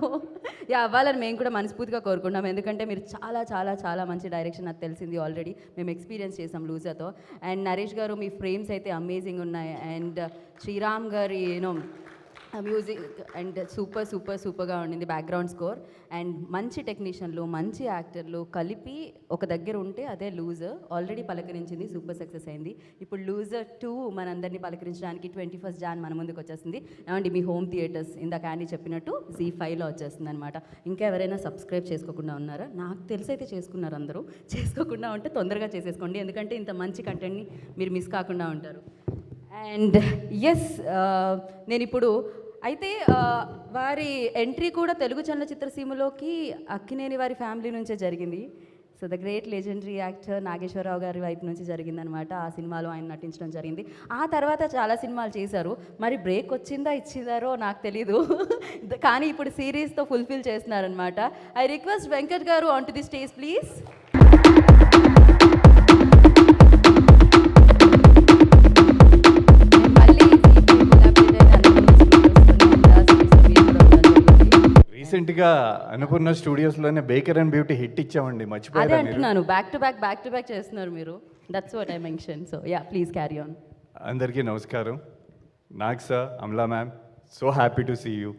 అవ్వాలని మేము కూడా మనస్ఫూర్తిగా కోరుకుంటున్నాం. ఎందుకంటే మీరు చాలా చాలా చాలా మంచి డైరెక్షన్ నాకు తెలిసింది ఆల్రెడీ. మేము ఎక్స్పీరియన్స్ చేసాం లూజర్తో. అండ్ నరేష్ గారు మీ ఫ్రేమ్స్ అయితే అమేజింగ్ ఉన్నాయి. అండ్ శ్రీరామ్ గారి మ్యూజిక్ అండ్ సూపర్గా ఉండింది బ్యాక్గ్రౌండ్ స్కోర్. అండ్ మంచి టెక్నీషియన్లు, మంచి యాక్టర్లు కలిపి ఒక దగ్గర ఉంటే అదే లూజర్. ఆల్రెడీ పలకరించింది, సూపర్ సక్సెస్ అయింది. ఇప్పుడు లూజర్ 2 మనందరినీ పలకరించడానికి 21st Jan మన ముందుకు వచ్చేస్తుంది. ఏమండి మీ హోమ్ థియేటర్స్ ఇందాక యాండీ చెప్పినట్టు ZEE5లో వచ్చేస్తుంది అనమాట. ఇంకా ఎవరైనా సబ్స్క్రైబ్ చేసుకోకుండా ఉన్నారా? నాకు తెలిసి అయితే చేసుకున్నారు అందరూ. చేసుకోకుండా ఉంటే తొందరగా చేసేసుకోండి, ఎందుకంటే ఇంత మంచి కంటెంట్ని మీరు మిస్ కాకుండా ఉంటారు. అండ్ ఎస్, నేను ఇప్పుడు అయితే వారి ఎంట్రీ కూడా తెలుగు చలనచిత్ర సీమలోకి అక్కినేని వారి ఫ్యామిలీ నుంచే జరిగింది. So the great legendary actor Nageswara Rao గారి వైపు నుంచి జరిగిందనమాట. ఆ సినిమాలో ఆయన నటించడం జరిగింది. ఆ తర్వాత చాలా సినిమాలు చేశారు. మరి బ్రేక్ ఇచ్చిందారో నాకు తెలీదు. కానీ ఇప్పుడు సిరీస్తో ఫుల్ఫిల్ చేస్తున్నారనమాట. I request Venkat garu on to the stage please. రీసెంట్గా అన్నపూర్ణ స్టూడియోస్లోనే బేకర్ అండ్ బ్యూటీ హిట్ ఇచ్చామండి, మర్చిపోయారు. అదే అంటున్నాను, బ్యాక్ టు బ్యాక్ చేస్తున్నారు మీరు. That's what I mention. So yeah, please carry on. అందరికీ నమస్కారం. Nag sir, Amala ma'am, so happy to see you.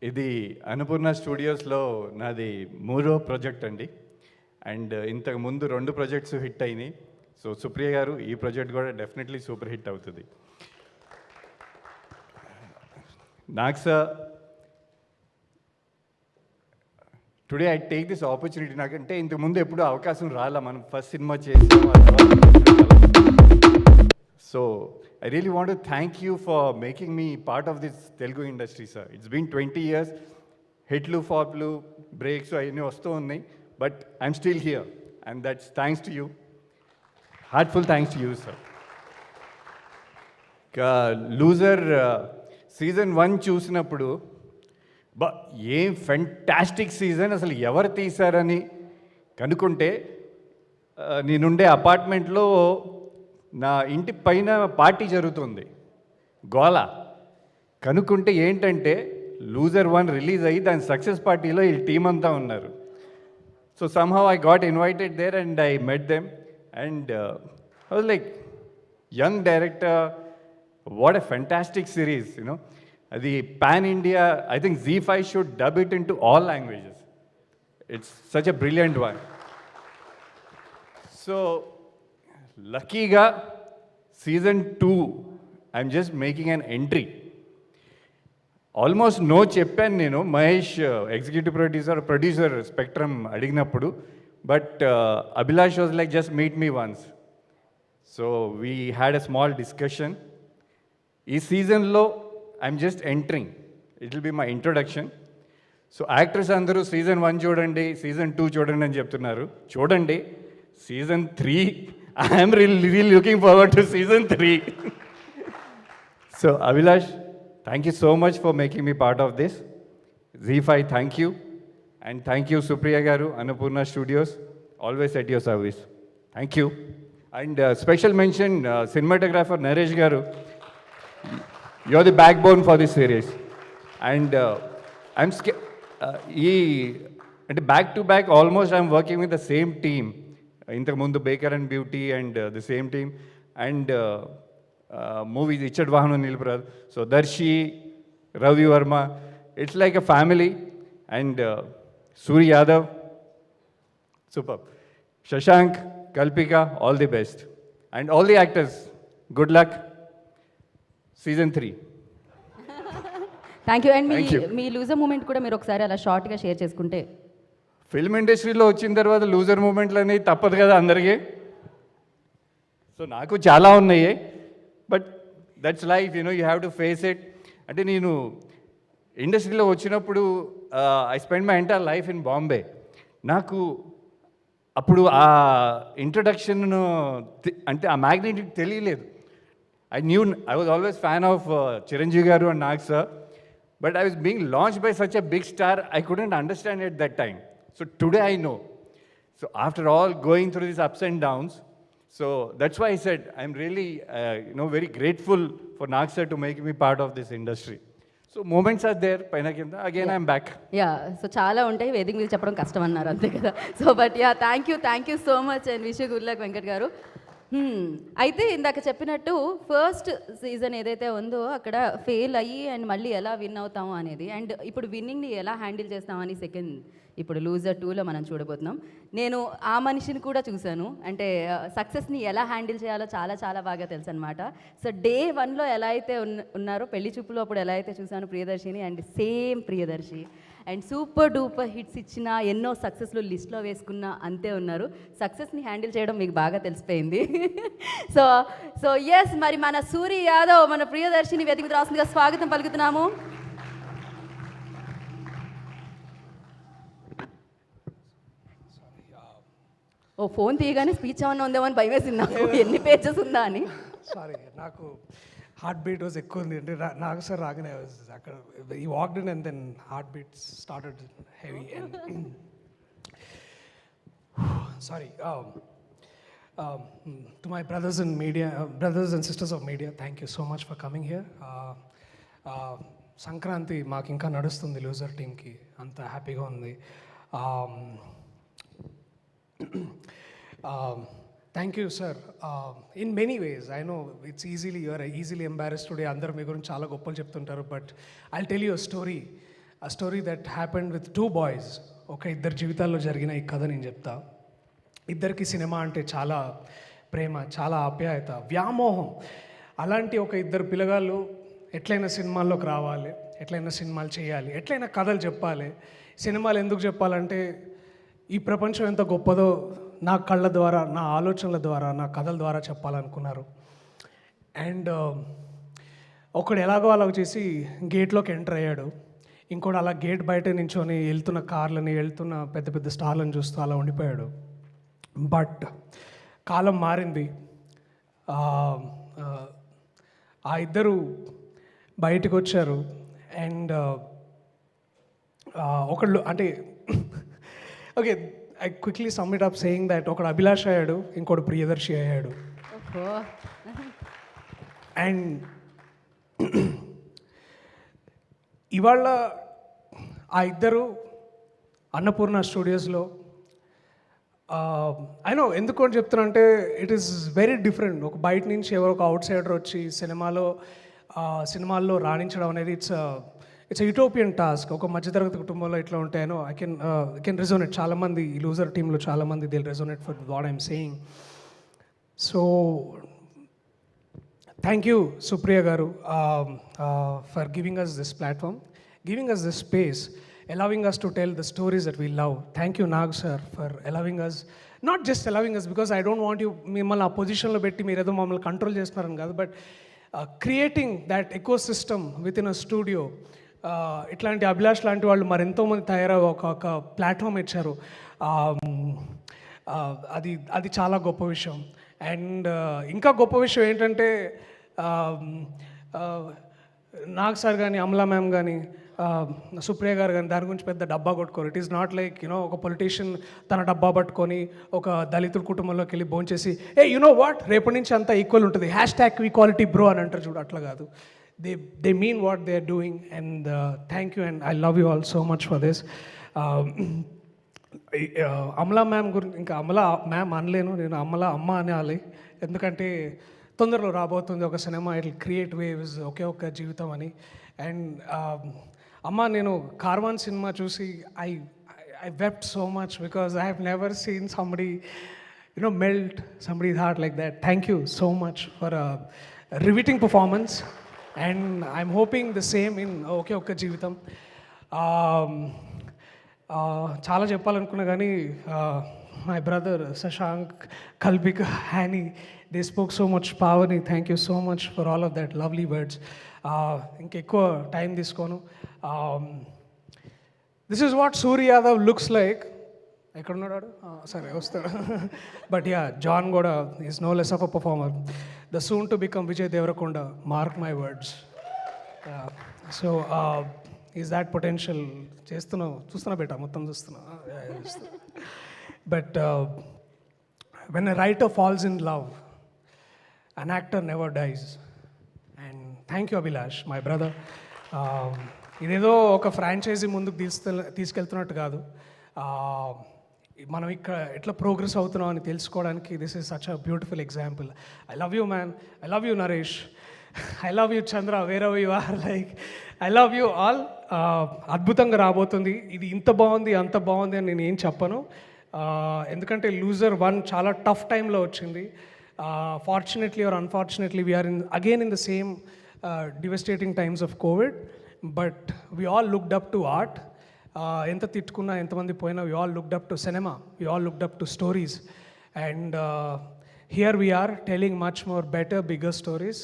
ఇది అన్నపూర్ణ స్టూడియోస్లో నాది 3వ ప్రాజెక్ట్ అండి. అండ్ ఇంతకు ముందు 2 ప్రాజెక్ట్స్ హిట్ అయినాయి. సో సుప్రియ గారు, ఈ ప్రాజెక్ట్ కూడా డెఫినెట్లీ సూపర్ హిట్ అవుతుంది. Nag sir, today I take this opportunity. నాకంటే ఇంతకు ముందు ఎప్పుడు అవకాశం రాలా, మనం ఫస్ట్ సినిమా చేసాం. So I really want to thank you for making me part of this Telugu industry, sir. It's been 20 years. హిట్లు, ఫ్లాప్లు, బ్రేక్స్ అవన్నీ వస్తూ ఉన్నాయి, but I'm still here, and that's thanks to you. Heartful thanks to you sir. Loser season 1 చూసినప్పుడు ఏం fantastic season, అసలు ఎవరు తీశారని కనుక్కుంటే నేనుండే అపార్ట్మెంట్లో నా ఇంటి పైన పార్టీ జరుగుతుంది, గోల. కనుక్కుంటే ఏంటంటే లూజర్ 1 రిలీజ్ అయ్యి దాని సక్సెస్ పార్టీలో ఈ టీం అంతా ఉన్నారు. So somehow I got invited there and I met them and I was like young director, what a fantastic series, you know. అది pan India, I think ZEE5 should dub it into all languages. It's such a brilliant one. So లక్కీగా season 2 I'm just making an entry. Almost no చెప్పాను నేను Mahesh, executive producer Spectrum అడిగినప్పుడు. But Abhilash was like just meet me once. So we had a small discussion. ఈ సీజన్లో I'm just entering, it will be my introduction. So actors అందరూ season 1 చూడండి, season 2 చూడండి అని చెప్తున్నారు. చూడండి season 3, I'm really looking forward to season 3. So Abhilash, thank you so much for making me part of this. ZEE5, thank you. And thank you Supriya garu, Annapurna Studios, always at your service. Thank you. And special mention cinematographer Naresh గారు, you are the backbone for this series. And I'm అంటే back to back almost I'm working with the same team. ఇంతకుముందు Baker and Beauty and the same team. And movies ఇచ్చడ్ వాహనం నిలిపరాదు. So Darshi, Ravi Varma, it's like a family. And Suri Yadav, super. Shashank, Kalpika, all the best. And all the actors, good luck. Season 3. Thank you. And మీ loser moment కూడా మీరు ఒకసారి అలా షార్ట్గా share చేసుకుంటే. ఫిల్మ్ ఇండస్ట్రీలో వచ్చిన తర్వాత లూజర్ మూమెంట్లు అనేవి తప్పదు కదా అందరికీ. సో నాకు చాలా ఉన్నాయి, but that's life, you know, you have to face it. అంటే నేను ఇండస్ట్రీలో వచ్చినప్పుడు I spend my entire life in Bombay. నాకు అప్పుడు ఆ ఇంట్రడక్షన్ అంటే ఆ మ్యాగ్నెటిక్ తెలియలేదు. I was always fan of Chiranjeevi garu and Nag sir, but I was being launched by such a big star, I couldn't understand it that time. So today I know. So after all going through these ups and downs, so that's why I said I'm really very grateful for Nag sir to make me part of this industry. So moments are there, paina kinda, again I'm back. Yeah, so చాలా ఉంటాయి, వేదిక మీద చెప్పడం కష్టం అన్నారు అంతే కదా. So but yeah, thank you so much and wish you good luck Venkat గారు. అయితే ఇందాక చెప్పినట్టు ఫస్ట్ సీజన్ ఏదైతే ఉందో అక్కడ ఫెయిల్ అయ్యి అండ్ మళ్ళీ ఎలా విన్ అవుతాము అనేది, అండ్ ఇప్పుడు విన్నింగ్ని ఎలా హ్యాండిల్ చేస్తామని సెకండ్ ఇప్పుడు లూజర్ 2లో మనం చూడబోతున్నాం. నేను ఆ మనిషిని కూడా చూశాను, అంటే సక్సెస్ని ఎలా హ్యాండిల్ చేయాలో చాలా చాలా బాగా తెలుసు అనమాట. సో డే 1లో ఎలా అయితే ఉన్నారో, పెళ్లి చూపులో అప్పుడు ఎలా అయితే చూశాను Priyadarshini, and same Priyadarshi, and super duper hits ఇచ్చిన, ఎన్నో సక్సెస్లు లిస్ట్లో వేసుకున్న అంతే ఉన్నారు. సక్సెస్ని హ్యాండిల్ చేయడం మీకు బాగా తెలిసిపోయింది. సో ఎస్, మరి మన సూరి యాదవ్ మన ప్రియదర్శిని వేదిక మీద రాస్తుందిగా స్వాగతం పలుకుతున్నాము. ఓ ఫోన్ తీయగానే స్పీచ్ ఏమన్నా ఉందేమో అని భయం వేసింది నాకు, ఎన్ని పేజెస్ ఉందా అని. సారీ, నాకు హార్ట్ బీట్ వాజ్ ఎక్కువ ఉంది. అంటే నాకు సార్ రాగానే అక్కడ he walked in and then heartbeat started heavy. And sorry to my brothers and media, brothers and sisters of media, thank you so much for coming here. Sankranti మాకు ఇంకా నడుస్తుంది Loser టీమ్కి, అంత హ్యాపీగా ఉంది. Thank you sir. In many ways I know it's easily, you're easily embarrassed today. అందరూ మీ గురించి చాలా గొప్పలు చెప్తుంటారు, but I tell you a story that happened with 2 boys. ఇద్దరు జీవితాల్లో జరిగిన ఈ కథ నేను చెప్తా. ఇద్దరికి సినిమా అంటే చాలా ప్రేమ, చాలా ఆప్యాయత, వ్యామోహం. అలాంటి ఇద్దరు పిల్లగాళ్ళు ఎట్లయినా సినిమాల్లోకి రావాలి, ఎట్లయినా సినిమాలు చేయాలి, ఎట్లయినా కథలు చెప్పాలి. సినిమాలు ఎందుకు చెప్పాలంటే ఈ ప్రపంచం ఎంత గొప్పదో నా కళ్ళ ద్వారా, నా ఆలోచనల ద్వారా, నా కథల ద్వారా చెప్పాలనుకున్నారు. అండ్ ఒకడు ఎలాగో అలా చేసి గేట్లోకి ఎంటర్ అయ్యాడు. ఇంకోటి అలా గేట్ బయట నించొని వెళ్తున్న కార్లని, వెళ్తున్న పెద్ద పెద్ద స్టార్లను చూస్తూ అలా ఉండిపోయాడు. బట్ కాలం మారింది, ఆ ఇద్దరు బయటకు వచ్చారు. అండ్ ఒకళ్ళు అంటే okay, I quickly some it up saying that ఒకడు అభిలాష్ అయ్యాడు, ఇంకోటి ప్రియదర్శి అయ్యాడు. అండ్ ఇవాళ ఆ ఇద్దరు అన్నపూర్ణ స్టూడియోస్లో అయినో ఎందుకు అని చెప్తున్నా అంటే ఇట్ ఈస్ వెరీ డిఫరెంట్. ఒక బయట నుంచి ఎవరో ఒక అవుట్ సైడర్ వచ్చి సినిమాల్లో రాణించడం అనేది ఇట్స్ యూటోపియన్ టాస్క్. ఒక మధ్యతరగతి కుటుంబంలో ఇట్లా ఉంటాయనో ఐ కెన్ రెజోనేట్. చాలామంది ఈ లూజర్ టీంలో చాలామంది will resonate for what I'm saying. So thank you Supriya garu for giving us this platform, giving us this space, allowing us to tell the stories that we love. Thank you, Nag sir, for allowing us, not just allowing us, because I don't want you, మిమ్మల్ని ఆ పొజిషన్లో పెట్టి మీరు ఏదో మమ్మల్ని control చేస్తున్నారని కాదు, but creating that eco system with in a studio. ఇట్లాంటి అభిలాష్ లాంటి వాళ్ళు మరెంతోమంది తయారయ్యే ఒక ప్లాట్ఫామ్ ఇచ్చారు. అది చాలా గొప్ప విషయం. అండ్ ఇంకా గొప్ప విషయం ఏంటంటే నాగ్ సార్ కానీ, అమలా మ్యామ్ కానీ, సుప్రియ గారు కానీ దాని గురించి పెద్ద డబ్బా కొట్టుకోరు. ఇట్ ఈస్ నాట్ లైక్ ఒక పొలిటీషియన్ తన డబ్బా పట్టుకొని ఒక దళితుల కుటుంబంలోకి వెళ్ళి భోంచేసి వాట్ రేపటి నుంచి అంతా ఈక్వల్ ఉంటుంది, #ఈక్వాలిటీ బ్రో అని అంటారు చూడు, అట్లా కాదు. They mean what they are doing. And thank you and I love you all so much for this. Amala ma'am గురించి ఇంకా అమలా మ్యామ్ అనలేను, నేను అమ్మ అనాలి. ఎందుకంటే తొందరలో రాబోతుంది ఒక cinema, it will create waves, ఒకే ఒక్క జీవితం అని. అండ్ అమ్మ, నేను కార్వాన్ సినిమా చూసి I wept so much because I have never seen somebody melt somebody's heart like that. Thank you so much for riveting performance and I'm hoping the same in ఒకే ఒక్క జీవితం. చాలా చెప్పాలనుకున్నా కానీ my brother Sashank, Kalpika, Hani, they spoke so much power. Thank you so much for all of that lovely words. Inka time తీసుకోను. This is what Surya Yadav looks like. ఎక్కడ ఉన్నాడు? సరే వస్తాడు. బట్ యా, జాన్ కూడా is no less of a performer. The soon to become Vijay Deverakonda, mark my words. So is that potential. చూస్తున్నా బేటా, మొత్తం చూస్తున్నా. But when a writer falls in love, an actor never dies. And thank you, Abhilash, my brother. ఇదేదో ఒక franchise ముందుకు తీసుకెళ్తున్నట్టు కాదు, మనం ఇక్కడ ఎట్లా ప్రోగ్రెస్ అవుతున్నాం అని తెలుసుకోవడానికి this is such a beautiful example. I love you man, I love you Naresh, I love you Chandra, wherever you are, like I love you all. అద్భుతంగా రాబోతుంది. ఇది ఇంత బాగుంది అంత బాగుంది అని నేను ఏం చెప్పను, ఎందుకంటే లూజర్ 1 చాలా టఫ్ టైంలో వచ్చింది. Fortunately or unfortunately we're again in the same devastating times of Covid, but we all looked up to art. ఎంత తిట్టుకున్నా, ఎంతమంది పోయినా, we all looked up to cinema, we all looked up to stories. And here we are telling much more better, bigger stories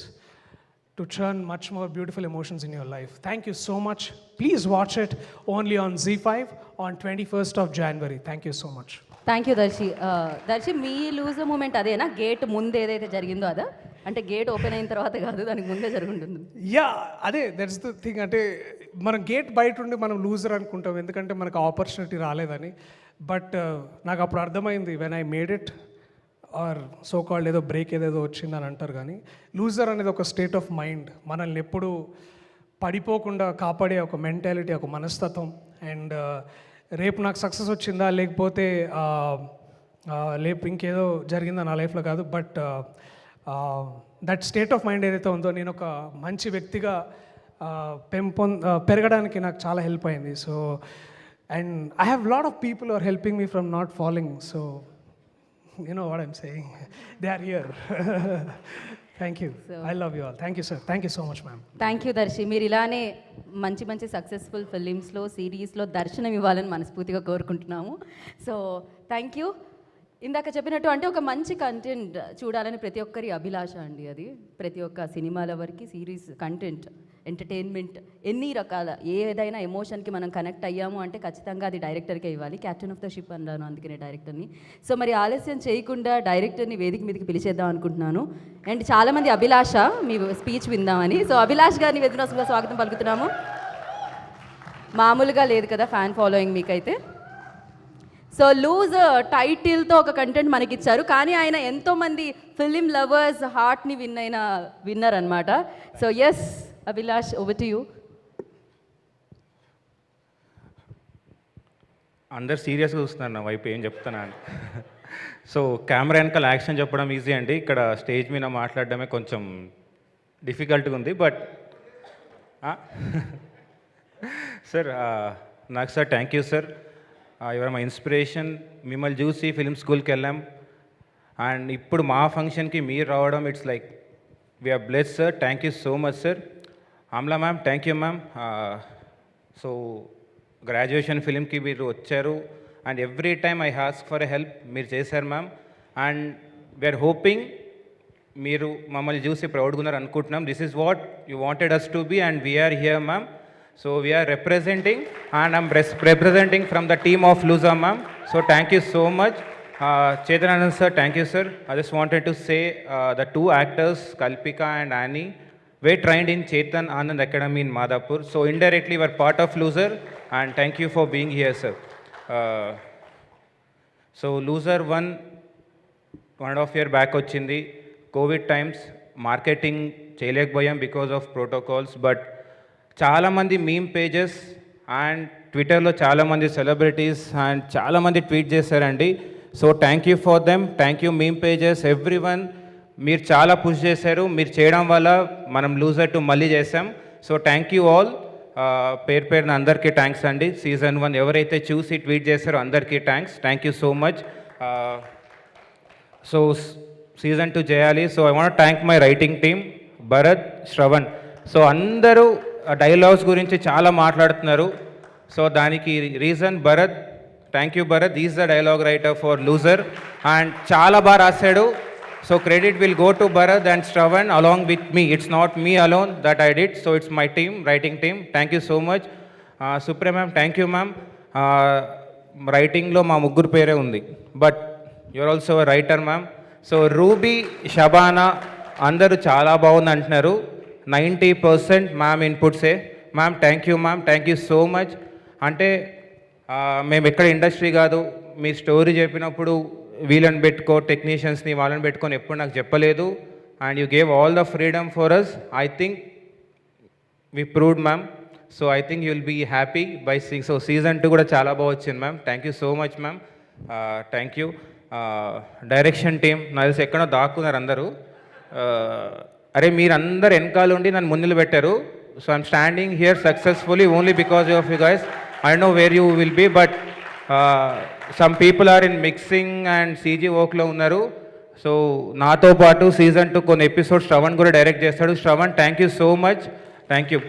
to churn much more beautiful emotions in your life. Thank you so much. Please watch it only on Z5 on 21st of January. Thank you so much. Thank you Darshi. Darshi, మీ loser moment అదేనా? Gate ముందు ఏదైతే జరిగిందో అదా? అంటే gate open అయిన తర్వాత కాదు, దానికి ముందే జరుగుతుంది. యా, అదే దట్స్ ద థింగ్. అంటే మనం గేట్ బయట ఉండి మనం లూజర్ అనుకుంటాం, ఎందుకంటే మనకు ఆపర్చునిటీ రాలేదని. బట్ నాకు అప్పుడు అర్థమైంది, when I made it, or so called ఏదో బ్రేక్ ఏదేదో వచ్చిందని అంటారు, కానీ లూజర్ అనేది ఒక స్టేట్ ఆఫ్ మైండ్, మనల్ని ఎప్పుడు పడిపోకుండా కాపాడే ఒక మెంటాలిటీ, ఒక మనస్తత్వం. అండ్ రేపు నాకు సక్సెస్ వచ్చిందా లేకపోతే ఇంకేదో జరిగిందా నా లైఫ్లో కాదు, but that state of mind ఏదైతే ఉందో, నేను ఒక మంచి వ్యక్తిగా పెరగడానికి నాకు చాలా హెల్ప్ అయింది. So and I have lot of people are helping me from not following. So you know what I'm saying. They are here. Thank you. I love you all. Thank you, sir. Thank you so much, ma'am. Thank you Darshi. మీరు ఇలానే మంచి successful ఫిలిమ్స్లో, సిరీస్లో దర్శనం ఇవ్వాలని మనస్ఫూర్తిగా కోరుకుంటున్నాము. So thank you. ఇందాక చెప్పినట్టు అంటే ఒక మంచి కంటెంట్ చూడాలని ప్రతి ఒక్కరి అభిలాష అండి. అది ప్రతి ఒక్క సినిమాల వరకు సిరీస్ కంటెంట్ ఎంటర్టైన్మెంట్ ఎన్ని రకాల ఏదైనా ఎమోషన్కి మనం కనెక్ట్ అయ్యాము అంటే ఖచ్చితంగా అది డైరెక్టర్కే ఇవ్వాలి. క్యాప్టెన్ ఆఫ్ ద షిప్ అన్నాను అందుకనే డైరెక్టర్ని. సో మరి ఆలస్యం చేయకుండా డైరెక్టర్ని వేదిక మీదకి పిలిచేద్దాం అనుకుంటున్నాను. అండ్ చాలామంది అభిలాష మీ స్పీచ్ విందామని. సో అభిలాష్ గారిని వేదికగా స్వాగతం పలుకుతున్నాము. మామూలుగా లేదు కదా ఫ్యాన్ ఫాలోయింగ్ మీకైతే. సో లూజర్ టైటిల్తో ఒక కంటెంట్ మనకి ఇచ్చారు, కానీ ఆయన ఎంతోమంది ఫిలిం లవర్స్ హార్ట్ని విన్నర్ అనమాట. So yes Abhilash, over to you. అందరు సీరియస్గా చూస్తున్నారు నా వైపు, ఏం చెప్తానా అని. సో కెమెరా వెనకాల యాక్షన్ చెప్పడం ఈజీ అండి, ఇక్కడ స్టేజ్ మీద మాట్లాడడమే కొంచెం డిఫికల్ట్గా ఉంది. బట్ సార్ నాకు sir thank you sir, your my inspiration. మిమ్మల్ని చూసి ఫిలిం స్కూల్కి వెళ్ళాం అండ్ ఇప్పుడు మా ఫంక్షన్కి మీరు రావడం it's like we're blessed sir. Thank you so much sir. Amala ma'am thank you ma'am. So graduation ఫిలింకి మీరు వచ్చారు and every time I ask for a help, మీరు చేశారు మ్యామ్. అండ్ వీఆర్ హోపింగ్ మీరు మమ్మల్ని చూసి ప్రౌడ్గా ఉన్నారు అనుకుంటున్నాం. This is what you wanted us to be and we're here ma'am. So we are representing and I'm representing from the team of Luza ma'am. So thank you so much. Chetananand sir, thank you sir. I just wanted to say the two actors, Kalpika and Annie, were trained in Chetan Anand Academy in Madhapur. So indirectly were part of Loser and thank you for being here sir. So Loser 1.5 year back వచ్చింది. COVID times marketing చేయలేకపోయాం because of protocols, but చాలామంది meme pages and ట్విట్టర్లో చాలామంది celebrities and చాలామంది tweet చేశారండి. So thank you for them, thank you meme pages every one. మీరు చాలా push చేశారు, మీరు చేయడం వల్ల మనం లూజర్ 2 మళ్ళీ చేసాం. సో థ్యాంక్ యూ ఆల్, పేరు పేరున అందరికీ థ్యాంక్స్ అండి. సీజన్ 1 ఎవరైతే చూసి ట్వీట్ చేశారో అందరికీ thanks, thank you so much. So season 2 చేయాలి. So I want thank my writing team Bharat, Shravan. So అందరూ డైలాగ్స్ గురించి చాలా మాట్లాడుతున్నారు. సో దానికి reason Bharat. Thank you Bharat, is the dialogue writer for loser and చాలా బాగా రాశాడు. So credit will go to Bharat and Shravan along with me. It's not me alone that I did. So it's my team, writing team. Thank you so much. Supriya ma'am thank you ma'am. రైటింగ్లో మా ముగ్గురు పేరే ఉంది, but you're also writer ma'am. So Ruby, Shabana అందరూ చాలా బాగుంది అంటున్నారు. 90% ma'am ఇన్పుట్సే. Ma'am thank you ma'am, thank you so much. అంటే మేము ఎక్కడ ఇండస్ట్రీ కాదు, మీ స్టోరీ చెప్పినప్పుడు వీళ్ళని పెట్టుకో, టెక్నీషియన్స్ని వాళ్ళని పెట్టుకొని ఎప్పుడు నాకు చెప్పలేదు. And you gave all the freedom for us. I think we proved ma'am. So I think you will be happy by seeing. So season 2 కూడా చాలా బాగా వచ్చింది ma'am. Thank you so much ma'am, thank you. Direction team నాకు తెలిసి ఎక్కడో దాక్కున్నారు అందరూ. అరే మీరందరు వెనకాల ఉండి నన్ను ముందులు పెట్టారు. So I'm standing here successfully only because of you guys. I know where you will be, but some people are in mixing and CG వర్క్లో ఉన్నారు. సో నాతో పాటు సీజన్ 2 కొన్ని ఎపిసోడ్స్ శ్రవణ్ కూడా డైరెక్ట్ చేస్తాడు. Shravan thank you so much, thank you.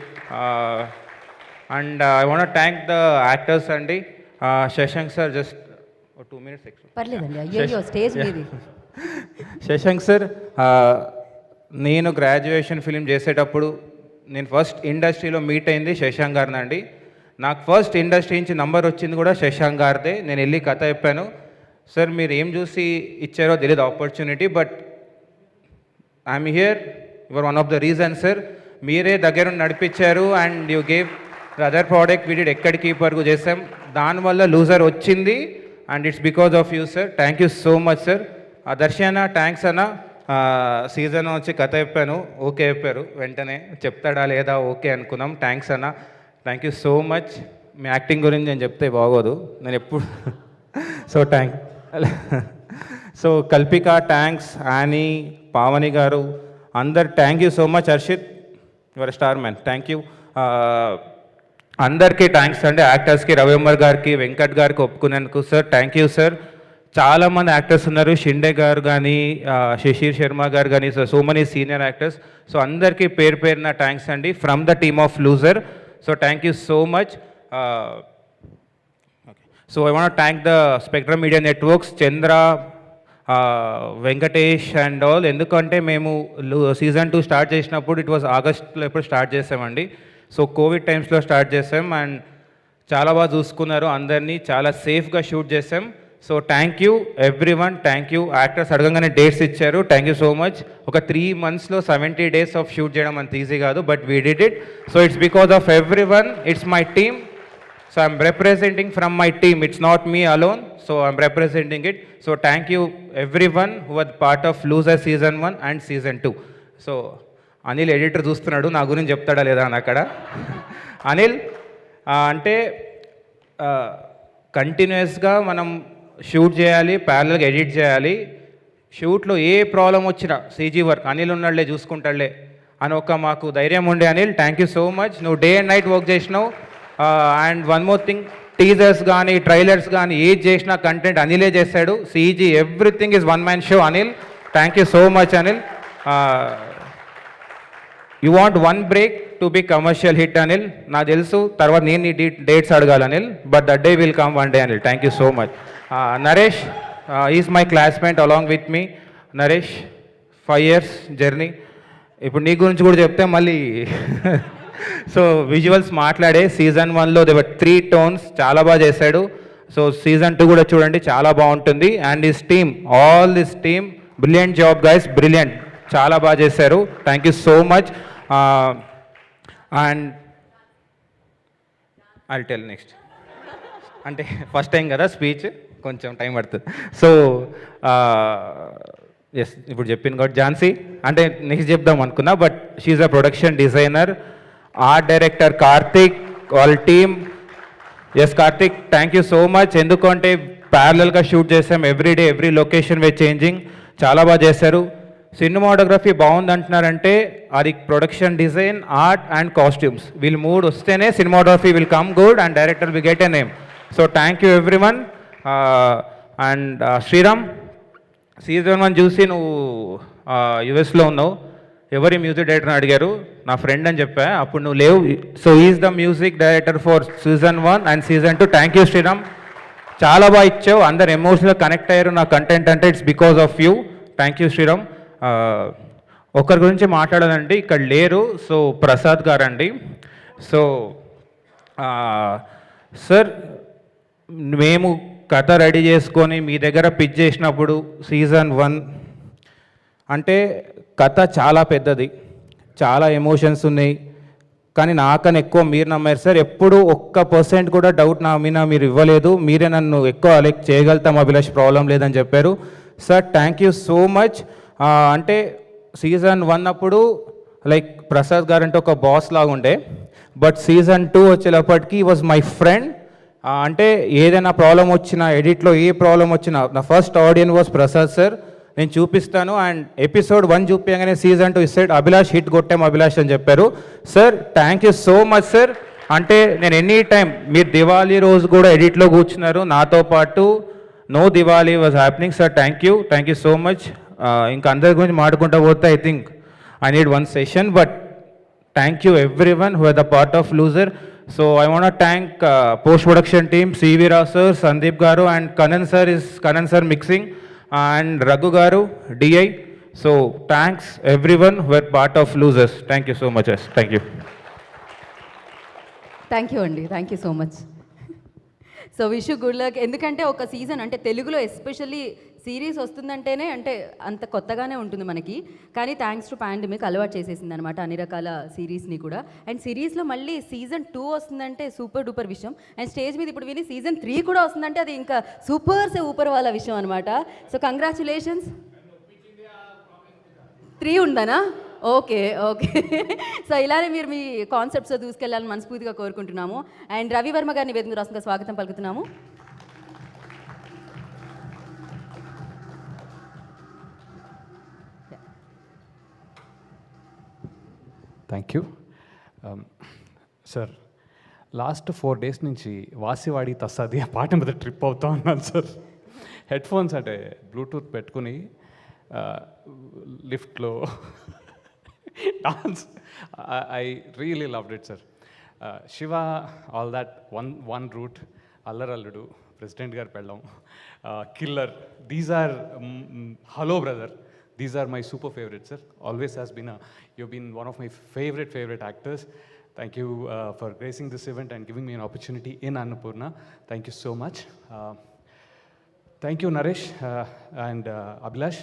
And I want thank the actors అండి. Shashank sir just 2 minutes extra. పర్లేదండి, అయ్యో స్టేజ్ మీది. శశాంక్ సార్, నేను గ్రాడ్యుయేషన్ ఫిలిం చేసేటప్పుడు నేను ఫస్ట్ ఇండస్ట్రీలో మీట్ అయింది శశాంక్ గారిని అండి. నాకు ఫస్ట్ ఇండస్ట్రీ నుంచి నంబర్ వచ్చింది కూడా శశాంక్ గారిదే. నేను వెళ్ళి కథ చెప్పాను, సార్ మీరు ఏం చూసి ఇచ్చారో తెలియదు opportunity, but I'm here, your one of the reason sir. మీరే దగ్గర నడిపించారు and you gave the other product వీడి ఎక్కడికి వరకు చేసాం, దానివల్ల లూజర్ వచ్చింది and it's because of you sir. Thank you so much sir. దర్శన థ్యాంక్స్ అన్న. సీజన్ వచ్చి కథ చెప్పాను, ఓకే చెప్పారు, వెంటనే చెప్తాడా లేదా ఓకే అనుకున్నాం. థ్యాంక్స్ అన్న, థ్యాంక్ యూ సో మచ్. మీ యాక్టింగ్ గురించి నేను చెప్తే బాగోదు, నేను ఎప్పుడు. So so Kalpika thanks, Annie, Pavani garu అందరు thank you so much. Harshith your star man, thank you. అందరికీ థ్యాంక్స్ అండి. యాక్టర్స్కి రవికుమార్ గారికి, వెంకట్ గారికి ఒప్పుకునేందుకు సార్ థ్యాంక్ యూ సార్. చాలామంది యాక్టర్స్ ఉన్నారు, షిండే గారు కానీ, శశిర్ శర్మ గారు కానీ, so many senior actors. So అందరికీ పేరు పేరున థ్యాంక్స్ అండి from the team of Loser. So thank you so much. So I want thank the spectrum media networks, Chandra, Venkatesh and all. ఎందుకంటే మేము సీజన్ 2 స్టార్ట్ చేసినప్పుడు ఇట్ వాజ్ ఆగస్ట్లో ఎప్పుడు start చేసామండి. సో కోవిడ్ టైమ్స్లో స్టార్ట్ చేసాం అండ్ చాలా బాగా చూసుకున్నారు అందరినీ, చాలా సేఫ్గా షూట్ చేసాం. So thank you every one, thank you. Actors అడగంగానే డేట్స్ ఇచ్చారు, థ్యాంక్ యూ సో మచ్. ఒక 3 monthsలో 70 days ఆఫ్ షూట్ చేయడం అంత ఈజీ కాదు, but we did it. So it's because of every one, it's my team. So I'm representing from my team. It's not me alone. So I'm representing it. So thank you everyone who was part of Loser Season 1 and Season 2. So Anil editor చూస్తున్నాడు, నా గురించి చెప్తాడా లేదా అని అక్కడ. అనిల్ అంటే కంటిన్యూస్గా మనం షూట్ చేయాలి, ప్యారల్గా ఎడిట్ చేయాలి. షూట్లో ఏ ప్రాబ్లం వచ్చినా సీజీ వర్క్ అనిల్ ఉన్నాడులే చూసుకుంటాడులే అని ఒక మాకు ధైర్యం ఉండే. Anil thank you so much, నువ్వు డే అండ్ నైట్ వర్క్ చేసినావు. And one more thing, teasers కానీ ట్రైలర్స్ కానీ ఏది చేసినా కంటెంట్ అనిలే చేశాడు. CG everything is one man show. Anil thank you so much. Anil you want one break to be commercial hit Anil, నాకు తెలుసు. తర్వాత నేను నీ డేట్స్ అడగాలి Anil, but that day will come one day Anil. Thank you so much. Naresh is my classmate along with me. Naresh 5 years journey. ఇప్పుడు నీ గురించి కూడా చెప్తే మళ్ళీ సో విజువల్స్ మాట్లాడే సీజన్ 1లో దేవర్ 3 tones, చాలా బాగా చేశాడు. సో సీజన్ 2 కూడా చూడండి, చాలా బాగుంటుంది. And this team, all this team, brilliant job guys, brilliant, చాలా బాగా చేశారు. Thank you so much. And I'll tell next, అంటే ఫస్ట్ టైం కదా స్పీచ్, కొంచెం టైం పడుతుంది. సో ఎస్, ఇప్పుడు చెప్పింది కాబట్టి ఝాన్సీ అంటే నెక్స్ట్ చెప్దాం అనుకున్నా, but she's a production designer. Art director Karthik, వాళ్ళ team. Yes Karthik, thank you so much. ఎందుకంటే ప్యారలల్గా షూట్ చేసాం, everyday every location we changing, చాలా బాగా చేశారు. సినిమాటోగ్రఫీ బాగుంది అంటున్నారంటే అది production design, art and costumes, వీళ్ళు 3 వస్తేనే cinematography will come good and director will get a name. So thank you every one. And Sriram, season 1 చూసి నువ్వు యుఎస్లో ఉన్నావు, ఎవరి మ్యూజిక్ డైరెక్టర్ అని అడిగారు, నా ఫ్రెండ్ అని చెప్పా, అప్పుడు నువ్వు లేవు. So is the music director for season 1 and season 2. Thank you Sriram, చాలా బాగా ఇచ్చావు, అందరు ఎమోషనల్గా కనెక్ట్ అయ్యారు నా కంటెంట్ అంటే. It's because of you. Thank you Sriram. ఒకరి గురించి మాట్లాడాలండి, ఇక్కడ లేరు. సో ప్రసాద్ గారు అండి. సో సార్, మేము కథ రెడీ చేసుకొని మీ దగ్గర పిచ్ చేసినప్పుడు సీజన్ 1 అంటే కథ చాలా పెద్దది, చాలా ఎమోషన్స్ ఉన్నాయి, కానీ నాకన్నా ఎక్కువ మీరు నమ్మారు సార్. ఎప్పుడు 1% కూడా డౌట్ నా మీద మీరు ఇవ్వలేదు. మీరే నన్ను ఎక్కువ లైక్ చేయగలుగుతాం అభిలాష్, ప్రాబ్లం లేదని చెప్పారు sir. Thank you so much. అంటే సీజన్ 1 అప్పుడు లైక్ ప్రసాద్ గారు అంటే ఒక బాస్ లాగా ఉండే, బట్ సీజన్ 2 వచ్చేటప్పటికి వాజ్ మై ఫ్రెండ్. అంటే ఏదైనా ప్రాబ్లం వచ్చినా, ఎడిట్లో ఏ ప్రాబ్లం వచ్చినా, నా first audience was Prasad sir. నేను చూపిస్తాను. అండ్ ఎపిసోడ్ 1 చూపించగానే సీజన్ 2 ఇస్తాడు, అభిలాష్ హిట్ కొట్టాం అభిలాష్ అని చెప్పారు sir. Thank you so much sir. అంటే నేను ఎనీ టైం, మీరు దివాళీ రోజు కూడా ఎడిట్లో కూర్చున్నారు నాతో పాటు, no Diwali was happening sir. Thank you so much. ఇంకా అందరి గురించి మాట్లాడుకుంటూ పోతే I think I need 1 session, but thank you every one who are the part of Loser. So I want to thank post production team, CV Rao sir, Sandeep garu, and Kanan sir mixing, and Raghu Garu, DI. So thanks everyone who were part of Losers. Thank you so much. Thank you. Thank you అండి, thank you so much. So wish you good luck. ఎందుకంటే ఒక season అంటే తెలుగులో especially series వస్తుందంటేనే అంటే అంత కొత్తగానే ఉంటుంది మనకి, కానీ థ్యాంక్స్ టు పాండమిక్ అలవాటు చేసేసింది అనమాట అన్ని రకాల సిరీస్ని కూడా. అండ్ సిరీస్లో మళ్ళీ సీజన్ 2 వస్తుందంటే సూపర్ డూపర్ విషయం. అండ్ స్టేజ్ మీద ఇప్పుడు విని సీజన్ 3 కూడా వస్తుందంటే అది ఇంకా సూపర్ వాళ్ళ విషయం అనమాట. So congratulations. 3 ఉందనా? ఓకే. సో ఇలానే మీరు మీ కాన్సెప్ట్స్తో దూసుకెళ్ళాలని మనస్ఫూర్తిగా కోరుకుంటున్నాము. అండ్ రవి వర్మ గారిని వేదిక రాష్ట్రంగా స్వాగతం పలుకుతున్నాము. Thank you sir. Last 4 days నుంచి వాసివాడి తస్సాది ఆ పాట మీద ట్రిప్ అవుతా ఉన్నాను సార్. హెడ్ ఫోన్స్ అంటే బ్లూటూత్ పెట్టుకుని లిఫ్ట్లో dance, I really loved it sir. Shiva, all that one route, Allari Alludu, President garu Pellam, Killer, these are Hello Brother, these are my super favourite sir. Always has been you been one of my favourite actors. Thank you for gracing this event and giving me an opportunity in Annapurna. Thank you so much. Thank you, Naresh and Abhilash,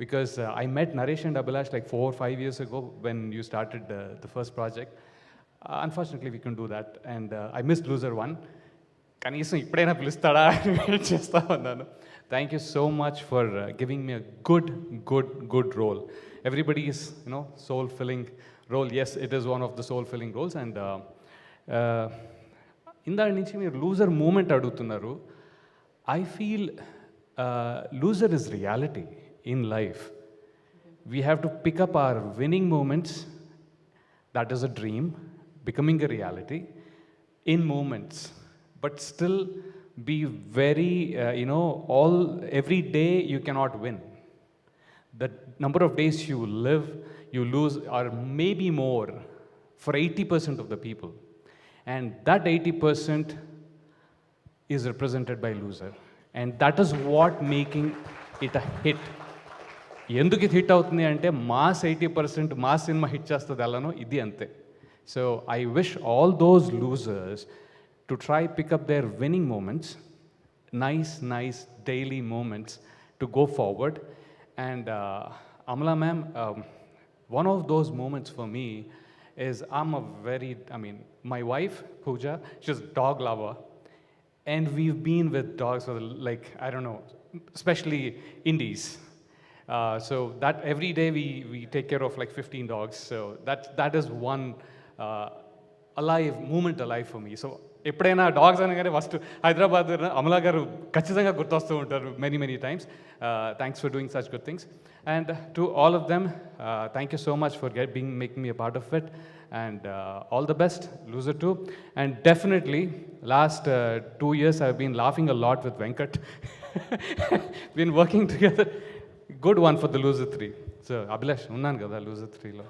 because I met Naresh and Abhilash like 4 or 5 years ago when you started the first project. Unfortunately, we couldn't do that, and I missed Loser 1. కనీసం ఇప్పుడైనా పిలుస్తాడా అని wait చేస్తూ ఉన్నాను. Thank you so much for giving me a good role. Everybody is soul filling role. Yes, it is one of the soul filling roles. And ఇందాక నుంచి మీరు loser moment అడుగుతున్నారు. I feel loser is reality in life. We have to pick up our winning moments. That is a dream becoming a reality in moments, but still be very, every day you cannot win. The number of days you live, you lose, or maybe more for 80% of the people. And that 80% is represented by loser. And that is what making it a hit. ఎందుకు ఇది hit అవుతుంది అంటే mass 80% mass cinema hit చేస్తుంది అలానో ఇది అంతే. So I wish all those losers to try pick up their winning moments, nice daily moments to go forward. And Amla ma'am, one of those moments for me is my wife Pooja, she's a dog lover, and we've been with dogs for like, I don't know, especially indies. So that every day we take care of like 15 dogs. So that is one moment alive for me. So ఎప్పుడైనా dogs అనగానే first Hyderabad Amala గారు ఖచ్చితంగా గుర్తొస్తూ ఉంటారు many times. Thanks for doing such good things. And to all of them, thank you so much for making me a part of it. And all the best, Loser 2. And definitely, last 2 years I've been laughing a lot with Venkat. Been working together. Good one for the Loser 3. So Abhilash, ఉన్నాను కదా Loser 3లో.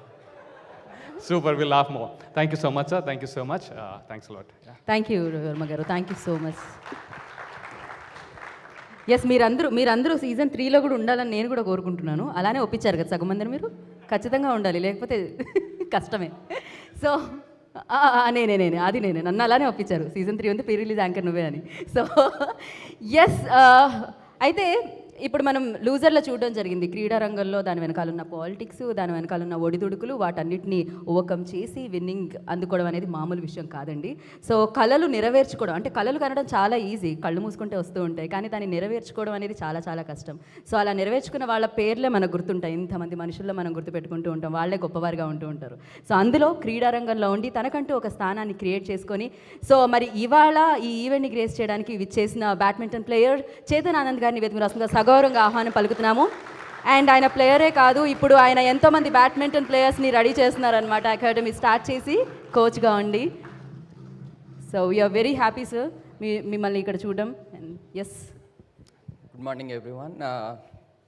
Super, we'll laugh more. Thank you so much, sir. Thank you so much. Thanks a lot. Yeah. Thank you Varma garu, thank you so much. Yes, మీరందరూ season 3లో కూడా ఉండాలని నేను కూడా కోరుకుంటున్నాను. అలానే ఒప్పించారు కదా సగం మందిని, మీరు ఖచ్చితంగా ఉండాలి, లేకపోతే కష్టమే. సో నేనే నన్ను అలానే ఒప్పించారు. సీజన్ 3 ఉంది, ప్రీ రిలీజ్ యాంకర్ నువ్వే అని. సో ఎస్, అయితే ఇప్పుడు మనం లూజర్లో చూడడం జరిగింది. క్రీడా రంగంలో దాని వెనకాల ఉన్న పాలిటిక్స్, దాని వెనకాల ఉన్న ఒడిదుడుకులు, వాటన్నిటిని ఓవర్కమ్ చేసి విన్నింగ్ అందుకోవడం అనేది మామూలు విషయం కాదండి. సో కళలు నెరవేర్చుకోవడం, అంటే కళలు కనడం చాలా ఈజీ, కళ్ళు మూసుకుంటే వస్తూ ఉంటాయి, కానీ దాన్ని నెరవేర్చుకోవడం అనేది చాలా కష్టం. సో అలా నెరవేర్చుకున్న వాళ్ళ పేర్లే మనకు గుర్తుంటాయి. ఇంతమంది మనుషుల్లో మనం గుర్తుపెట్టుకుంటూ ఉంటాం, వాళ్ళే గొప్పవారుగా ఉంటూ ఉంటారు. సో అందులో క్రీడా రంగంలో ఉండి తనకంటూ ఒక స్థానాన్ని క్రియేట్ చేసుకొని, సో మరి ఇవాళ ఈ ఈవెంట్ని గ్రేస్ చేయడానికి విచ్చేసిన బ్యాడ్మింటన్ ప్లేయర్ చేతన్ ఆనంద్ గారిని వేదిక రాష్ట్రంగా సగౌరవంగా ఆహ్వానం పలుకుతున్నాము. అండ్ ఆయన ప్లేయరే కాదు, ఇప్పుడు ఆయన ఎంతోమంది బ్యాడ్మింటన్ ప్లేయర్స్ని రెడీ చేస్తున్నారనమాట, అకాడమీ స్టార్ట్ చేసి కోచ్గా ఉండి. So we are very happy sir మిమ్మల్ని ఇక్కడ చూడడం. Yes, good morning everyone.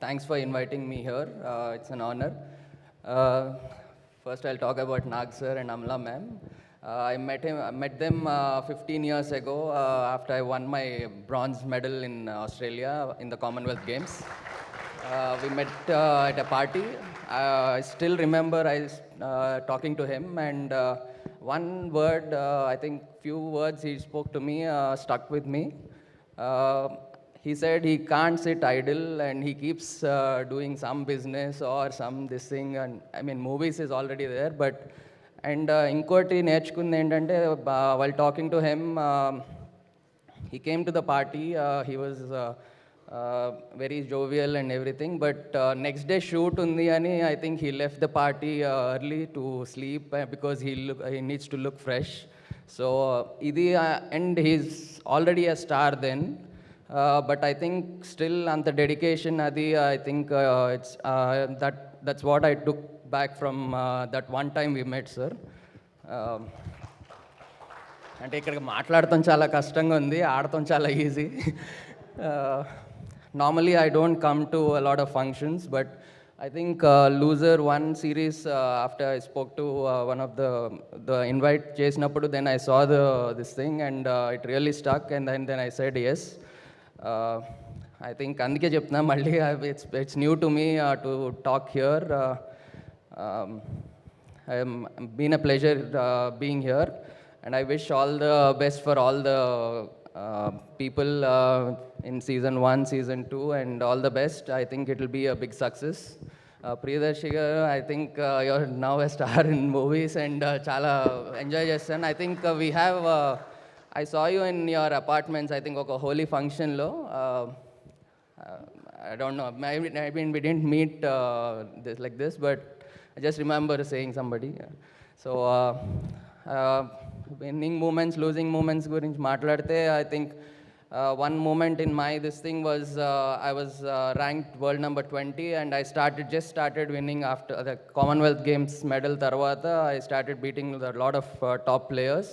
Thanks for inviting me here. It's an honour. First I'll talk about Nag sir and Amla ma'am. I met them 15 years ago after I won my bronze medal in Australia in the Commonwealth Games. We met at a party. I still remember talking to him, and one word, I think few words he spoke to me stuck with me. He said he can't sit idle and he keeps doing some business or some this thing, and I mean movies is already there, but and inkoti నేర్చుకుంది ఏంటంటే while talking to him, he came to the party, he was very jovial and everything, but next day shoot undi ani I think he left the party early to sleep because he needs to look fresh. So idi and he's already a star then. But I think still anta dedication adi, I think it's that's what I took back from that one time we met, sir. అంటే ఇక్కడికి మాట్లాడటం చాలా కష్టంగా ఉంది, ఆడటం చాలా easy. Normally I don't come to a lot of functions, but I think Loser 1 series, after I spoke to one of the invite చేసినప్పుడు, then I saw this thing and it really stuck, and then I said yes. I think అందుకే చెప్తున్నా మళ్ళీ it's new to me to talk here. Been a pleasure being here, and I wish all the best for all the people in season 1, season 2, and all the best. I think it will be a big success. Priyadarshi garu, I think you're now a star in movies, and chala enjoy chestanu. I think we have I saw you in your apartments, I think oka holy function lo. I don't know, I mean we didn't meet this like this, but I just remember saying somebody. So winning moments, losing moments gurinchi maatladte, I think one moment in my this thing was I was ranked world number 20, and I just started winning after the Commonwealth Games medal tarvata. I started beating a lot of top players.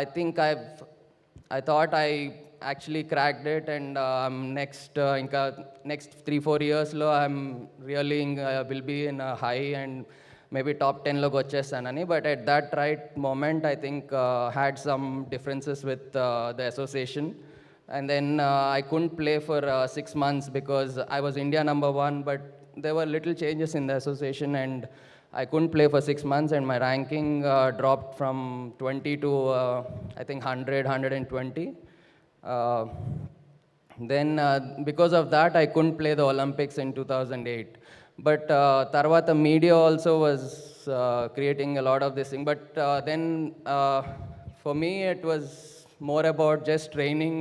I think I thought I actually cracked it, and next 3-4 years lo I'm really will be in a high and maybe top 10 logo వచ్చేస్తానని. But at that right moment, I think had some differences with the association, and then I couldn't play for 6 months because I was India number 1, but there were little changes in the association, and I couldn't play for 6 months, and my ranking dropped from 20 to I think 120. Then because of that, I couldn't play the Olympics in 2008. But tarvata media also was creating a lot of this thing. But then for me, it was more about just training.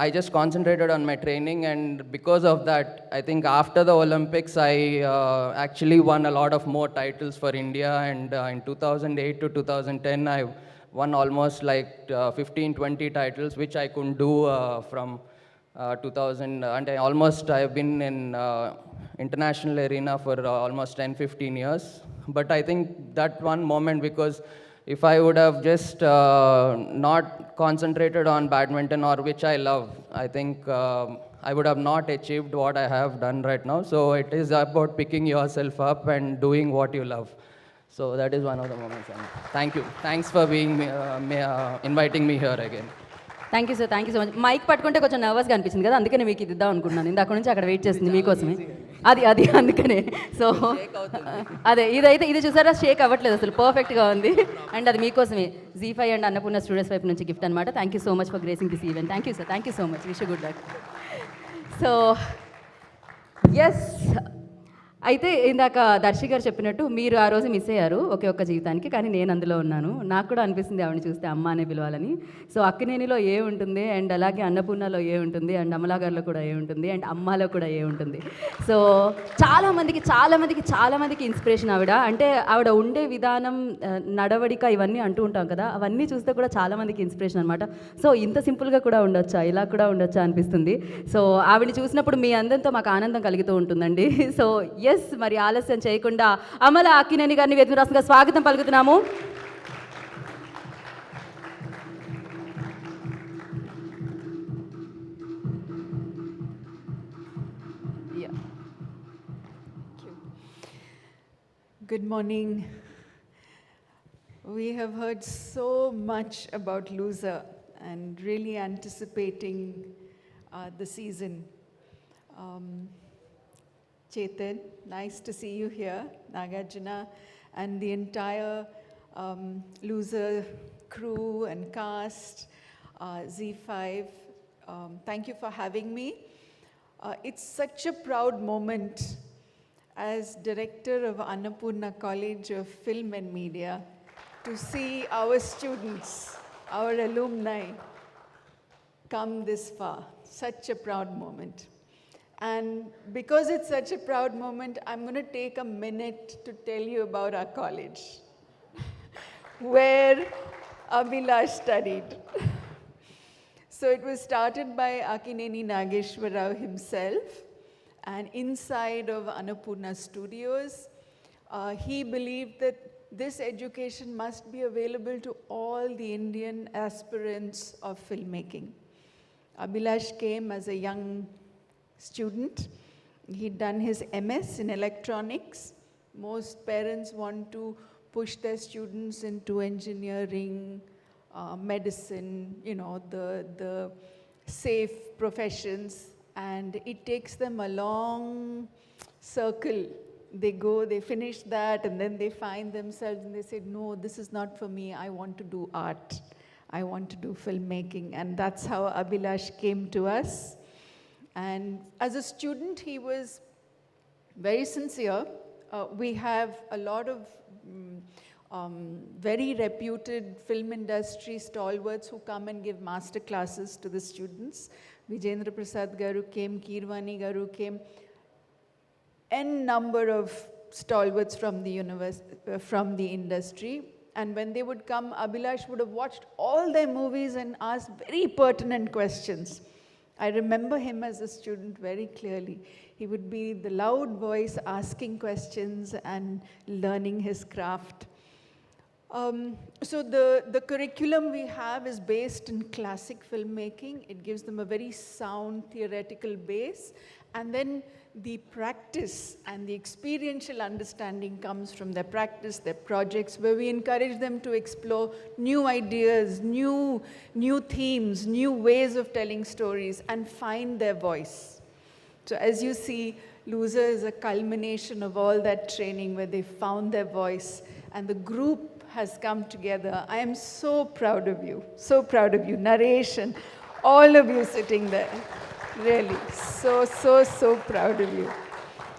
I just concentrated on my training, and because of that, I think after the Olympics, I actually won a lot of more titles for India. And in 2008 to 2010, I won almost like 15-20 titles, which I couldn't do from 2000. And I've been in international arena for almost 10-15 years. But I think that one moment, because if I would have just not concentrated on badminton, or which I love, I think I would have not achieved what I have done right now. So it is about picking yourself up and doing what you love. So that is one of the moments. And thank you. Thanks for inviting me here again. Thank you sir, thank you so much. Mic పట్టుకుంటే కొంచెం నర్వస్గా అనిపించింది కదా, అందుకనే మీకు ఇది ఇద్దాం అనుకున్నాను. ఇందాక నుంచి అక్కడ వెయిట్ చేస్తుంది మీకోసమే. అది అందుకనే. సో అదే ఇది చూసారా, షేక్ అవ్వట్లేదు అసలు, పర్ఫెక్ట్గా ఉంది. అండ్ అది మీకోసమే Z5 అండ్ అన్నపూర్ణ స్టూడియోస్ వైపు నుంచి గిఫ్ట్ అనమాట. Thank you so much for gracing this event. Thank you sir, thank you so much. Wish good luck. So yes, అయితే ఇందాక దర్శి గారు చెప్పినట్టు మీరు ఆ రోజు మిస్ అయ్యారు ఒకే ఒక్క జీవితానికి, కానీ నేను అందులో ఉన్నాను. నాకు కూడా అనిపిస్తుంది ఆవిడని చూస్తే అమ్మ అనే పిలవాలని. సో అక్కినేనిలో ఏ ఉంటుంది, అండ్ అలాగే అన్నపూర్ణలో ఏ ఉంటుంది, అండ్ అమలాగారిలో కూడా ఏ ఉంటుంది, అండ్ అమ్మలో కూడా ఏ ఉంటుంది. సో చాలామందికి ఇన్స్పిరేషన్ ఆవిడ. అంటే ఆవిడ ఉండే విధానం, నడవడిక, ఇవన్నీ అంటూ ఉంటాం కదా, అవన్నీ చూస్తే కూడా చాలామందికి ఇన్స్పిరేషన్ అనమాట. సో ఇంత సింపుల్గా కూడా ఉండొచ్చా, ఇలా కూడా ఉండొచ్చా అనిపిస్తుంది. సో ఆవిడని చూసినప్పుడు మీ అందరితో మాకు ఆనందం కలుగుతూ ఉంటుందండి. సో మరి ఆలస్యం చేయకుండా అమల అక్కినేని గారిని వేదిక రాష్ట్రంగా స్వాగతం పలుకుతున్నాము. Good morning. We have heard so much about Loser and really anticipating the season. Chetan, nice to see you here. Nagarjuna and the entire Loser crew and cast, Z5, thank you for having me. It's such a proud moment as director of Annapurna College of Film and Media to see our students, our alumni come this far. Such a proud moment. And because it's such a proud moment, I'm going to take a minute to tell you about our college, where Abhilash studied. So it was started by Akkineni Nageshwar Rao himself, and inside of Annapurna Studios, he believed that this education must be available to all the Indian aspirants of filmmaking. Abhilash came as a young student. He'd done his MS in electronics. Most parents want to push their students into engineering, medicine, the safe professions, and it takes them a long circle. They go, they finish that, and then they find themselves and they say, no, this is not for me. I want to do art. I want to do filmmaking. And that's how Abhilash came to us. And as a student, he was very sincere. We have a lot of very reputed film industry stalwarts who come and give master classes to the students. Vijendra Prasad Garu came, Kirwani Garu came. N number of stalwarts from the industry. And when they would come, Abhilash would have watched all their movies and asked very pertinent questions. I remember him as a student very clearly. He would be the loud voice asking questions and learning his craft. So the curriculum we have is based in classic filmmaking. It gives them a very sound theoretical base. And then the practice and the experiential understanding comes from their practice, their projects, where we encourage them to explore new ideas, new themes, new ways of telling stories, and find their voice. So as you see, Loser is a culmination of all that training where they found their voice, and the group has come together. I am so proud of you, Naresh and all of you sitting there. Really, so proud of you.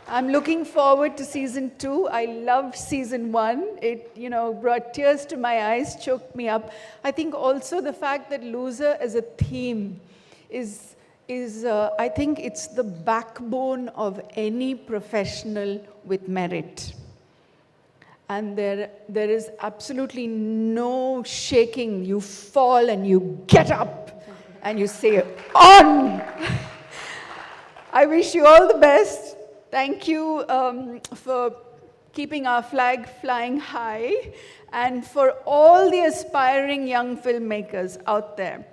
I'm looking forward to season 2. I loved season 1. It, brought tears to my eyes, choked me up. I think also the fact that Loser as a theme is I think it's the backbone of any professional with merit. And there is absolutely no shaking. You fall and you get up. And you say, on! I wish you all the best. Thank you for keeping our flag flying high. And for all the aspiring young filmmakers out there,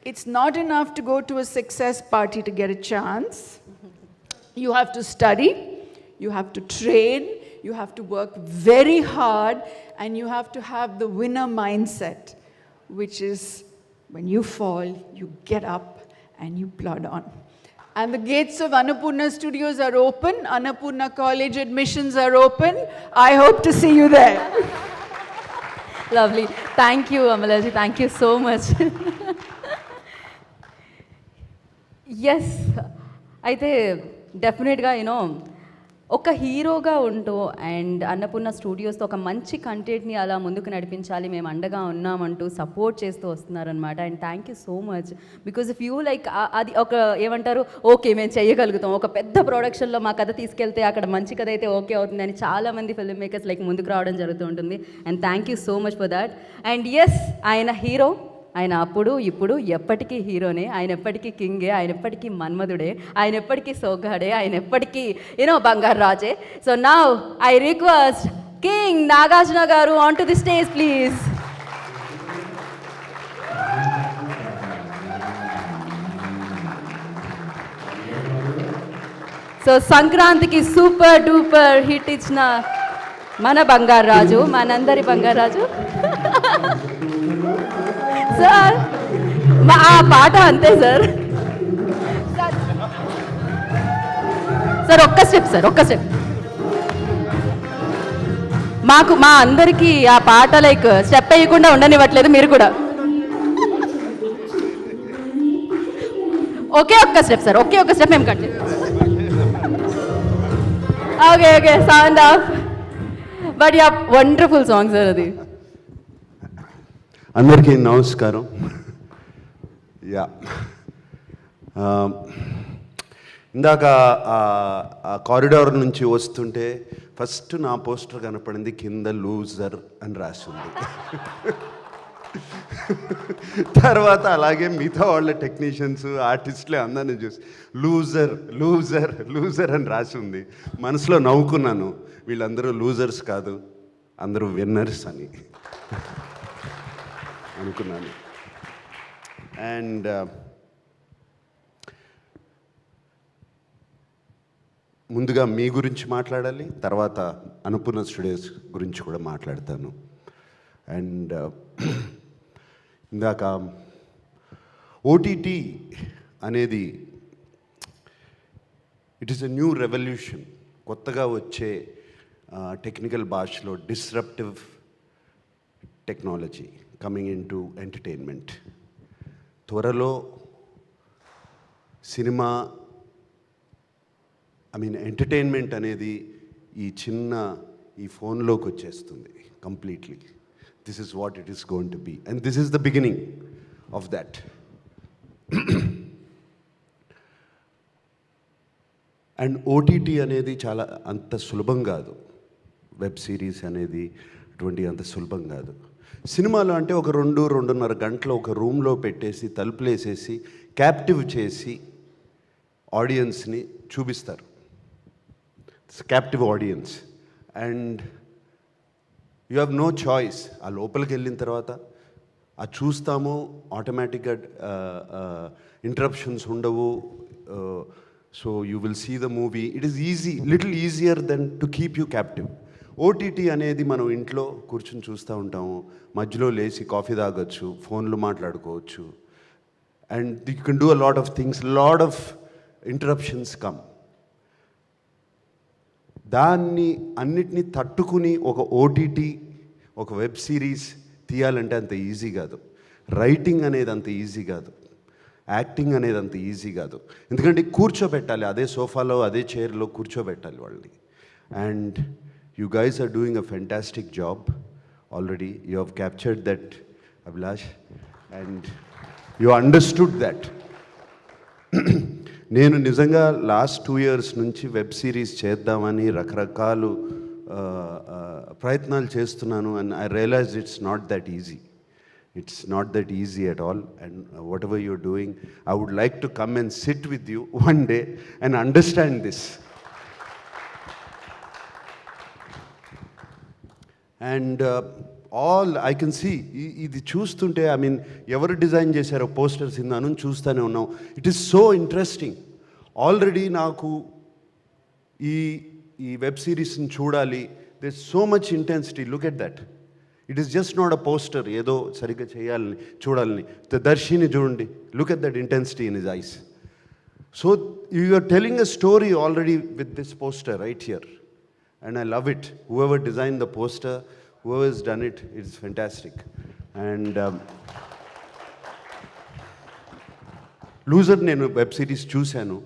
it's not enough to go to a success party to get a chance. You have to study, you have to train, you have to work very hard, and you have to have the winner mindset, which is when you fall, you get up and you plod on. And the gates of Annapurna Studios are open. Annapurna College admissions are open. I hope to see you there. Lovely. Thank you, Amalaji. Thank you so much. Yes. అయితే డెఫినెట్గా ఒక హీరోగా ఉంటూ and Annapurna స్టూడియోస్తో ఒక మంచి కంటెంట్ని అలా ముందుకు నడిపించాలి, మేము అండగా ఉన్నామంటూ సపోర్ట్ చేస్తూ వస్తున్నారనమాట. And thank you so much. Because if you like అది ఒక ఏమంటారు, ఓకే మేము చేయగలుగుతాం, ఒక పెద్ద ప్రొడక్షన్లో మా కథ తీసుకెళ్తే అక్కడ మంచి కథ అయితే ఓకే అవుతుంది అని చాలామంది ఫిల్మ్ మేకర్స్ లైక్ ముందుకు రావడం జరుగుతూ ఉంటుంది. And thank you so much for that. And yes, ఆయన హీరో, ఆయన అప్పుడు ఇప్పుడు ఎప్పటికీ హీరోనే, ఆయన ఎప్పటికీ కింగే, ఆయన ఎప్పటికీ మన్మధుడే, ఆయన ఎప్పటికీ సోగ్గాడే, ఆయన ఎప్పటికీ బంగారు రాజే. So now I request King Nagarjuna garu on to the stage please. So సంక్రాంతికి సూపర్ డూపర్ హిట్ ఇచ్చిన మన బంగారు రాజు, మనందరి బంగారు రాజు సార్. ఆ పాట అంతే సార్. సార్ ఒక్క స్టెప్, సార్ ఒక్క స్టెప్. మా అందరికీ ఆ పాట లైక్ స్టెప్ వేయకుండా ఉండనివ్వట్లేదు మీరు కూడా. ఒకే ఒక్క స్టెప్ సార్, ఒకే ఒక్క స్టెప్ మేము కట్ చేస్తాం. Okay sound of. But yeah wonderful song sir అది. అందరికీ నమస్కారం. యా, ఇందాక ఆ కారిడార్ నుంచి వస్తుంటే ఫస్ట్ నా పోస్టర్ కనపడింది, కింద లూజర్ అని రాసింది. తర్వాత అలాగే మిగతా వాళ్ళ టెక్నీషియన్స్, ఆర్టిస్టులే అందరినీ చూసి లూజర్ లూజర్ లూజర్ అని రాసి ఉంది. మనసులో నవ్వుకున్నాను, వీళ్ళందరూ లూజర్స్ కాదు, అందరూ విన్నర్స్ అని అనుకున్నాను. అండ్ ముందుగా మీ గురించి మాట్లాడాలి, తర్వాత అన్నపూర్ణ స్టూడియోస్ గురించి కూడా మాట్లాడతాను. అండ్ ఇందాక ఓటీటీ అనేది it is a new revolution. కొత్తగా వచ్చే టెక్నికల్ భాషలో disruptive technology coming in to entertainment. త్వరలో సినిమా ఎంటర్టైన్మెంట్ అనేది ఈ ఫోన్లోకి వచ్చేస్తుంది completely. This is what it is going to be and this is the beginning of that. And OTT అనేది చాలా అంత సులభం కాదు. వెబ్ సిరీస్ అనేది అంత సులభం కాదు. సినిమాలో అంటే ఒక 2-2.5 గంటలు ఒక రూమ్లో పెట్టేసి తలుపులు వేసేసి క్యాప్టివ్ చేసి ఆడియన్స్ని చూపిస్తారు. Captive audience and you have no choice. ఆ లోపలికి వెళ్ళిన తర్వాత అది చూస్తాము, ఆటోమేటిక్గా ఇంటరప్షన్స్ ఉండవు. So you will see the movie. It is little easier then to keep you captive. OTT అనేది మనం ఇంట్లో కూర్చొని చూస్తూ ఉంటాము, మధ్యలో లేచి కాఫీ తాగొచ్చు, ఫోన్లు మాట్లాడుకోవచ్చు, and you can do a lot of things, lot of interruptions come. దాన్ని అన్నిటినీ తట్టుకుని ఒక ఓటీటీ ఒక వెబ్ సిరీస్ తీయాలంటే అంత ఈజీ కాదు. రైటింగ్ అనేది అంత ఈజీ కాదు, యాక్టింగ్ అనేది అంత ఈజీ కాదు. ఎందుకంటే కూర్చోబెట్టాలి, అదే సోఫాలో అదే చైర్లో కూర్చోబెట్టాలి వాళ్ళని. And you guys are doing a fantastic job already. You have captured that, Abhilash, and you understood that. నేను నిజంగా లాస్ట్ 2 years నుంచి వెబ్ సిరీస్ చేద్దామని రకరకాలు ప్రయత్నాలు చేస్తున్నాను. And I realise it's not that easy. It's not that easy at all. And whatever you're doing, I would like to come and sit with you one day and understand this. And all I can see ఇది చూస్తుంటే ఎవరు design చేశారో posters ఇందాను చూస్తూనే ఉన్నాం. It is so interesting. Already నాకు ఈ web సిరీస్ని చూడాలి. They so much intensity. Look at that. It is just not a poster, ఏదో సరిగ్గా చేయాలని చూడాలని. దర్శిని చూడండి, look at that intensity in his eyes. So you are telling a story already with this poster right here. And I love it. Whoever designed the poster, whoever has done it, it's fantastic. And Loser నేను web series చూశాను,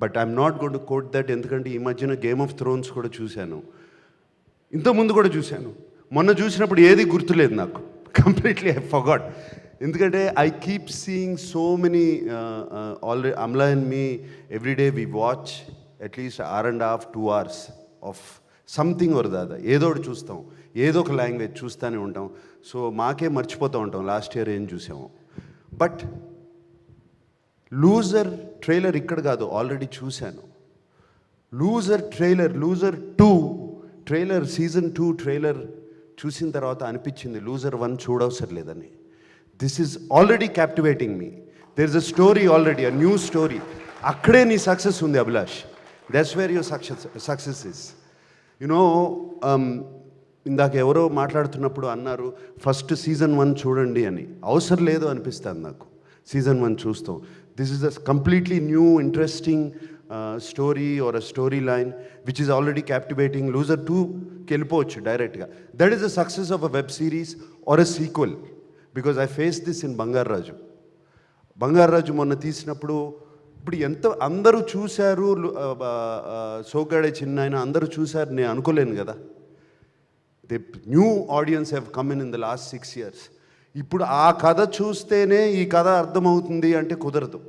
but I'm not going to quote that. ఎందుకంటే ఈ మధ్యన game of Thrones కూడా చూశాను, ఇంతకుముందు కూడా చూశాను. మొన్న చూసినప్పుడు ఏది గుర్తులేదు నాకు, కంప్లీట్లీ ఐ ఫర్గాట్. ఎందుకంటే I keep seeing so many already Amala and me every day we watch at least 1.5-2 hours of something or the other. ఏదో ఒకటి చూస్తాం, ఏదో ఒక లాంగ్వేజ్ చూస్తూనే ఉంటాం. సో మాకే మర్చిపోతూ ఉంటాం లాస్ట్ ఇయర్ ఏం చూసాము. బట్ లూజర్ ట్రైలర్ ఇక్కడ కాదు, ఆల్రెడీ చూశాను. Loser trailer, loser 2 trailer, season 2 trailer చూసిన తర్వాత అనిపించింది లూజర్ 1 చూడవసరం లేదని. This is already captivating me. There is a story already, a new story. అక్కడే నీ సక్సెస్ ఉంది Abhilash. That's where your success is. You know ఇందాక ఎవరో మాట్లాడుతున్నప్పుడు అన్నారు ఫస్ట్ సీజన్ 1 చూడండి అని. అవసరం లేదు అనిపిస్తుంది నాకు సీజన్ 1 చూస్తాం. This is a completely new interesting story or a story line which is already captivating. Loser 2కి వెళ్ళిపోవచ్చు డైరెక్ట్గా. That is the success of a web series or a sequel. Because I face this in Bangarraju. Bangarraju మొన్న తీసినప్పుడు ఇప్పుడు అందరూ చూశారు, సోగ్గాడే చిన్నాయన అందరూ చూశారు నేను అనుకోలేను కదా. The new audience have come in the last 6 years. ఇప్పుడు ఆ కథ చూస్తేనే ఈ కథ అర్థమవుతుంది అంటే కుదరదు.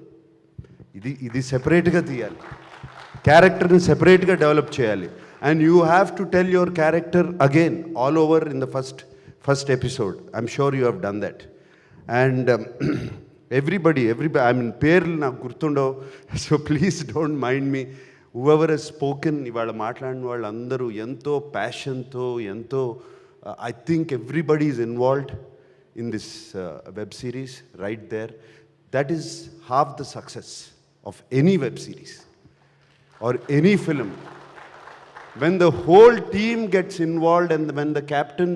ఇది సెపరేట్గా తీయాలి, క్యారెక్టర్ని సెపరేట్గా డెవలప్ చేయాలి. And you have to tell your character again all over in the first episode. I'm sure you have done that. And everybody పేర్లు నాకు గుర్తుండవు, so please don't mind me. Whoever he's spoken, ఇవాళ మాట్లాడిన వాళ్ళందరూ ఎంతో ప్యాషన్తో, ఎంతో I think everybody is involved in this web series right there. That is half the success of any web series or any film. When the whole team gets involved and when the captain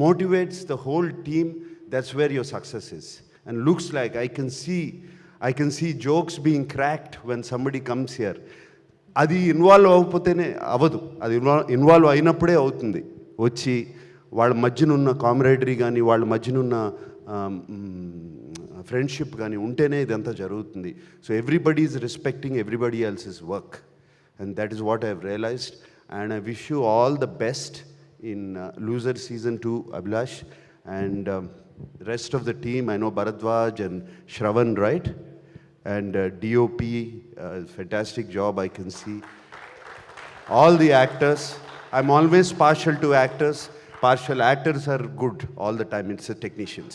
motivates the whole team, that's where your success is. And looks like I can see I can see jokes being cracked when somebody comes here. అది involve అవ్వకపోతేనే అవ్వదు, అది involve అయినప్పుడే అవుతుంది. వచ్చి వాళ్ళ మధ్యనున్న కామరేడరీ కానీ వాళ్ళ మధ్యనున్న ఫ్రెండ్షిప్ కానీ ఉంటేనే ఇదంతా జరుగుతుంది. So everybody is respecting everybody else's work, and that is what I have realised. And I wish you all the best in loser Season 2, Abhilash, and rest of the team. I know Bharadwaj and Shravan, right? And DOP, fantastic job I can see. All the actors, I'm always partial to actors. Partial actors are good all the time, it's the technicians.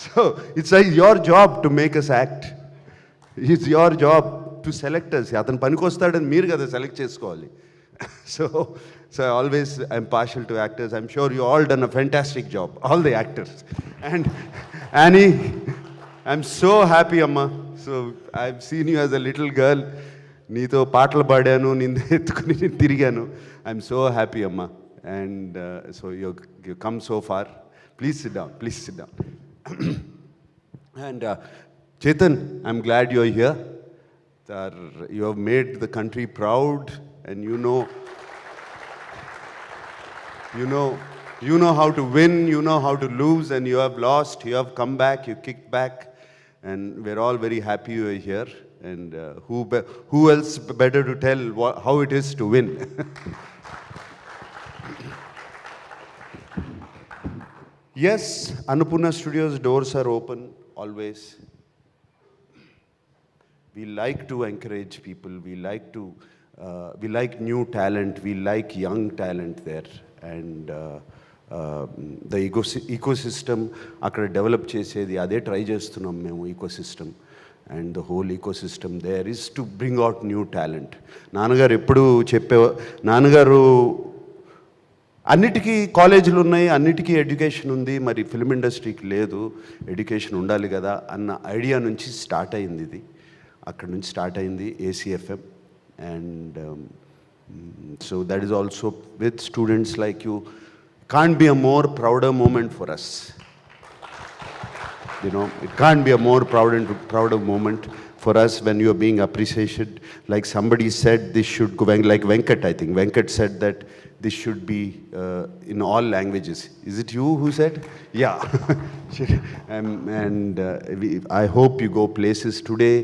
So it's like your job to make us act. It's your job to select us. అతను పనికొస్తాడని మీరు కదా select చేసుకోవాలి. So I'm partial to actors. I'm sure you all done a fantastic job, all the actors. And Annie, I'm so happy, Amma. So I've seen you as a little girl. నీతో పాటలు పాడాను, నిన్ను ఎత్తుకుని తిరిగాను. I'm so happy, Amma. And so you come so far. Please sit down. And Chetan, I'm glad you're here. You have made the country proud, and you know how to win, you know how to lose, and you have lost, you have come back, you kicked back, and we're all very happy you are here. And who else better to tell how it is to win? Yes, Annapurna Studios doors are open always. We like to encourage people, we like new talent, we like young talent there. And the ecosystem అక్కడ develop చేసేది అదే try చేస్తున్నాం మేము, ecosystem. And the whole ecosystem there is to bring out new talent. నాన్నగారు ఎప్పుడు నాన్నగారు అన్నిటికీ కాలేజీలు ఉన్నాయి, అన్నిటికీ ఎడ్యుకేషన్ ఉంది, మరి ఫిల్మ్ ఇండస్ట్రీకి లేదు, ఎడ్యుకేషన్ ఉండాలి కదా అన్న ఐడియా నుంచి స్టార్ట్ అయింది ఇది. అక్కడ నుంచి స్టార్ట్ అయింది ACFM. And so that is also with students like you. Can't be a more prouder moment for us. You know, it can't be a more prouder moment for us when you are being appreciated. Like somebody said, this should go, like Venkat, I think. Venkat said that this should be in all languages. Is it you who said? Yeah. And I hope you go places today.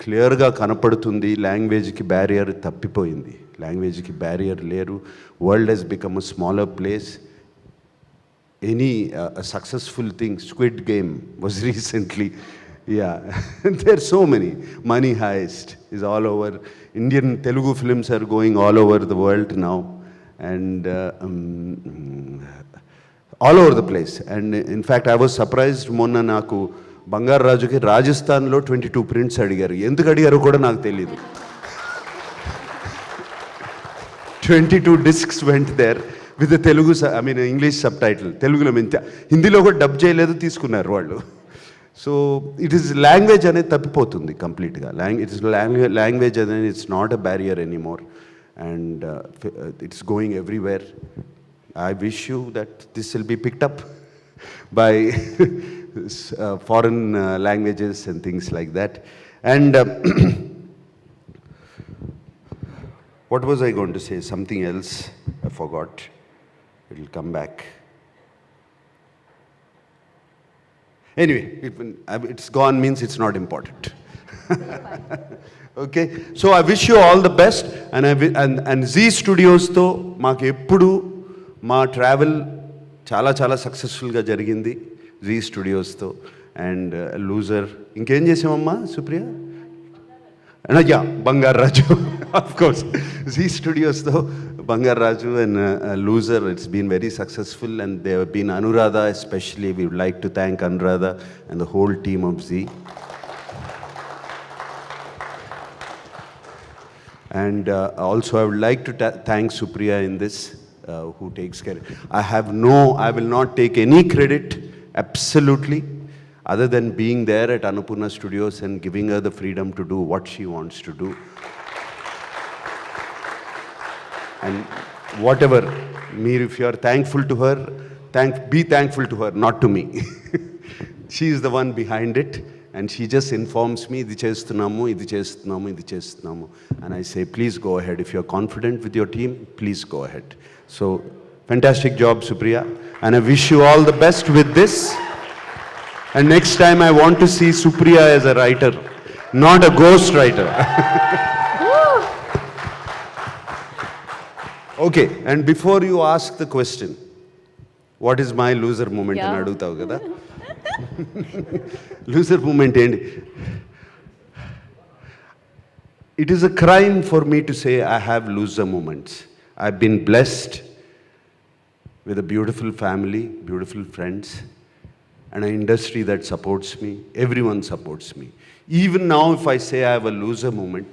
క్లియర్గా కనపడుతుంది లాంగ్వేజ్కి barrier తప్పిపోయింది, లాంగ్వేజ్కి barrier లేరు. World has become a smaller place. Any successful thing, Squid Game was recently, there are so many. Money Heist is all over. Indian Telugu films are going all over the world now, and all over the place. And in fact I was surprised, మొన్న నాకు బంగారు రాజుకి రాజస్థాన్లో 22 prints అడిగారు. ఎందుకు అడిగారో కూడా నాకు తెలియదు. 22 discs went there with the Telugu, English subtitle. తెలుగులో హిందీలో కూడా డబ్ చేయలేదు, తీసుకున్నారు వాళ్ళు. సో ఇట్ ఈస్ లాంగ్వేజ్ అనేది తప్పిపోతుంది కంప్లీట్గా. లాంగ్వేజ్ అనేది it's not a barrier anymore, and it's going everywhere. I wish you that this will be picked up by foreign languages and things like that. And what was I going to say? Something else I forgot. It will come back. Anyway, it's gone means it's not important. Okay, so I wish you all the best. And Zee Studios తో మాకు ఎప్పుడు మా travel చాలా చాలా సక్సెస్ఫుల్గా జరిగింది G స్టూడియోస్తో. And loser ఇంకేం చేసామమ్మా Supriya? Yeah, Bangarraju of course. Zee స్టూడియోస్తో Bangarraju and loser, it's been very successful. And they have been Anuradha especially. We would like to thank Anuradha and the whole team of Zee. And also I would like to thank Supriya in this, who takes care. I will not take any credit, absolutely, other than being there at Annapurna Studios and giving her the freedom to do what she wants to do. And whatever, if you are thankful to her, be thankful to her, not to me. She is the one behind it and she just informs me ఇది చేస్తున్నాము ఇది చేస్తున్నాము ఇది చేస్తున్నాము and I say please go ahead if you are confident with your team please go ahead so fantastic job Supriya and I wish you all the best with this and next time I want to see Supriya as a writer not a ghost writer. Okay, and before you ask the question what is my loser moment అని అడుగుతావు కదా loser moment ఏంటి it is a crime for me to say I have loser moments. I've been blessed with a beautiful family, beautiful friends, and an industry that supports me. Everyone supports me. Even now, if I say I have a loser moment,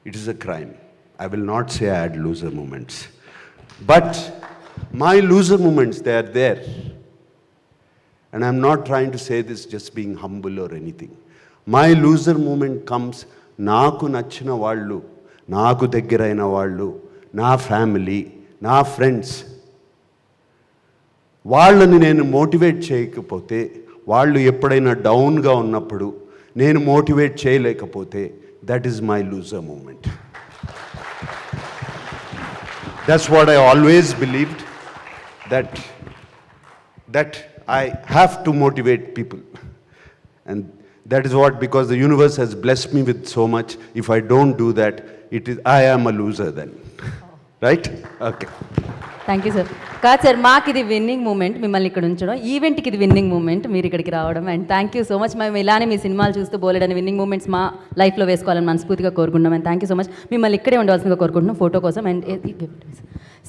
it is a crime. I will not say I had loser moments. But my loser moments, they are there. And I'm not trying to say this just being humble or anything. My loser moment comes, నాకు నచ్చిన వాళ్ళు, నాకు దగ్గరైన వాళ్ళు, నా family, నా friends, వాళ్ళని నేను మోటివేట్ చేయకపోతే, వాళ్ళు ఎప్పుడైనా డౌన్గా ఉన్నప్పుడు నేను మోటివేట్ చేయలేకపోతే, that is my loser moment. That's what I always believed, that I have to motivate people. And that is what, because the universe has blessed me with so much, if I don't do that, I am a loser then. Right? Okay. Thank you sir. కాదు sir, మాకు ఇది winning moment మిమ్మల్ని ఇక్కడ ఉంచడం, ఈవెంట్కి ఇది winning moment మీరు ఇక్కడికి రావడం. And thank you so much. మేము ఇలానే మీ సినిమాలు చూస్తూ బోలెడని విన్నింగ్ మూమెంట్స్ మా లైఫ్లో వేసుకోవాలని మనస్ఫూర్తిగా కోరుకుంటున్నాం. And thank you so much. మిమ్మల్ని ఇక్కడే ఉండవలసిందిగా కోరుకుంటున్నాం ఫోటో కోసం. And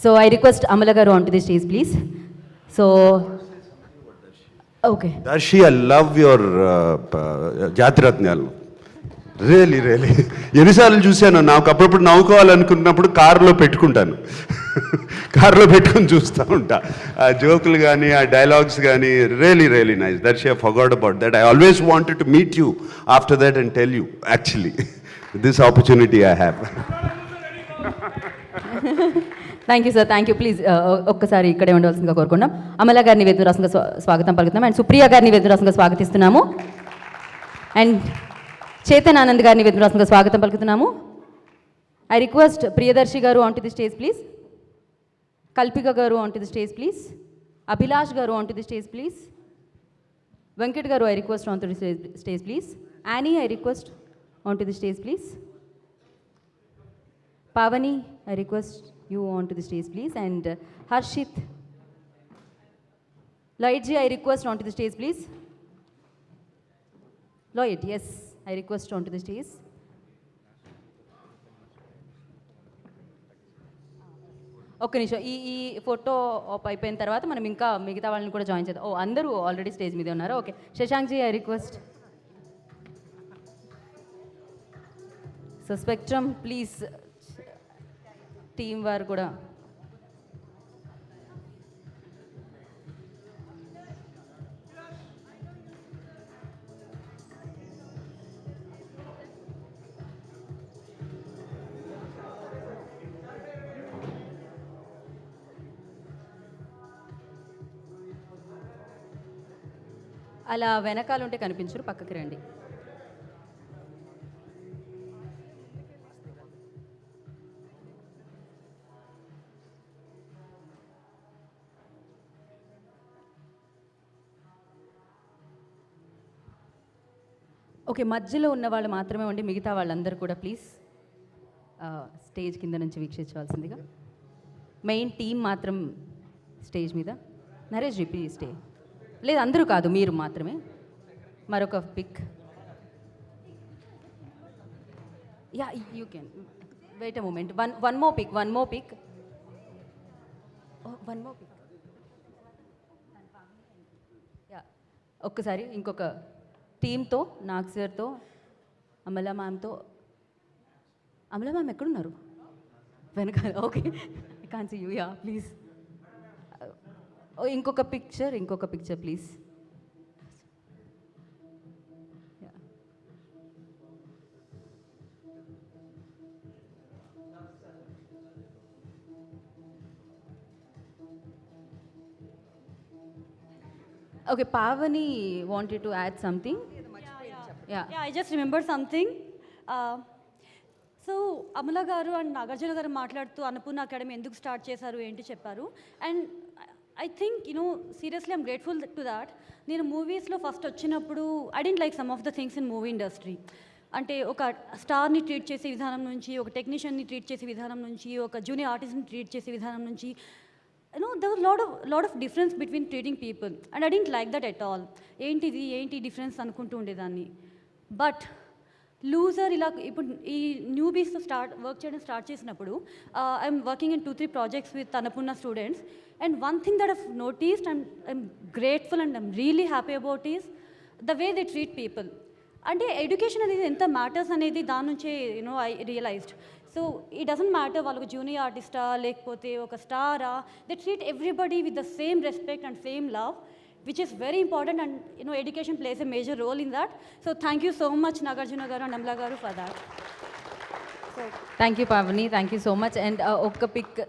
so I request Amala garu on to the stage please. So okay Darshi, I love your Jathi Ratnalu. Really really ఎన్నిసార్లు చూశాను. నాకు అప్పుడప్పుడు నవ్వుకోవాలనుకున్నప్పుడు కారులో పెట్టుకుంటాను, కారులో పెట్టుకుని చూస్తూ ఉంటా. ఆ జోకులు కానీ ఆ డైలాగ్స్ కానీ really really nice. Darshi, I forgot about that. I always wanted to meet you after that and tell you actually this opportunity I have. Thank you sir. Thank you. Please ఒక్కసారి ఇక్కడే ఉండవలసిందిగా కోరుకున్నాం. అమల గారిని వేదరాసంగా స్వాగతం పలుకుతున్నాం. అండ్ సుప్రియ గారిని వేదరాసంగా స్వాగతిస్తున్నాము. అండ్ చేతన్ ఆనంద్ గారిని వేదరాసంగా స్వాగతం పలుకుతున్నాము. I request Priyadarshi garu on to the stage please. Kalpika garu on to the stage please. Abhilash garu on to the stage please. Venkat garu I request on to the stage please. Annie I request on to the stage please. Pavani, I request you on to the stage, please. And Harshit. Lloyd ji, I request on to the stage, please. Lloyd, yes, I request on to the stage. ఒక్క నిమిషం, ఈ photo op అయిపోయిన తర్వాత మనం ఇంకా మిగతా వాళ్ళని కూడా జాయిన్ చేద్దాం. ఓ, అందరూ ఆల్రెడీ స్టేజ్ మీదే ఉన్నారు. Okay, Shashank ji, I request. So Spectrum please, team వారు కూడా. అలా వెనకాలంటే కనిపించరు, పక్కకి రండి. ఓకే, మధ్యలో ఉన్న వాళ్ళు మాత్రమే ఉండి మిగతా వాళ్ళందరూ కూడా ప్లీజ్ స్టేజ్ కింద నుంచి వీక్షించవలసిందిగా. మెయిన్ టీం మాత్రం స్టేజ్ మీద. Naresh ji please stay. లేదు, అందరూ కాదు, మీరు మాత్రమే. మరొక pic. Yeah, you can wait a moment. One more pic. One more pic. Yeah, ఒక్కసారి ఇంకొక టీమ్తో, నాగ్ సార్తో, అమలా మ్యామ్తో. అమలా మ్యామ్ ఎక్కడున్నారు? వెనకాల. Okay, I can see you. Yeah please. ఇంకొక picture please. Okay, Pavani wanted to add something. Yeah, I just remembered something. So Amala garu and Nagarjuna గారు మాట్లాడుతూ Annapurna academy ఎందుకు start చేశారు ఏంటి చెప్పారు. And I think seriously I'm grateful to that. నేను మూవీస్లో first వచ్చినప్పుడు I didn't like some of the things in movie industry. అంటే ఒక స్టార్ని ట్రీట్ చేసే విధానం నుంచి, ఒక టెక్నీషియన్ని ట్రీట్ చేసే విధానం నుంచి, ఒక జూనియర్ ఆర్టిస్ట్ని ట్రీట్ చేసే విధానం నుంచి, there was lot of difference between treating people, and I didn't like that at all. ఏంటి డిఫరెన్స్ అనుకుంటూ ఉండేదాన్ని. బట్ లూజర్ ఇలా ఇప్పుడు ఈ న్యూబీస్తో వర్క్ చేయడం స్టార్ట్ చేసినప్పుడు I'm working in 2-3 projects with Annapurna students, and one thing that I've noticed I'm grateful and I'm really happy about is the way they treat people. అంటే ఎడ్యుకేషన్ అనేది ఎంత మ్యాటర్స్ అనేది దాని నుంచే I realised. So it doesn't matter వాళ్ళకు junior ఆర్టిస్టా లేకపోతే ఒక స్టారా, they treat everybody with the same respect and same love, which is very important, and education plays a major role in that. So thank you so much Nagarjuna garu and Amla garu for that. So thank you Pavani, thank you so much. And ఒక్క pic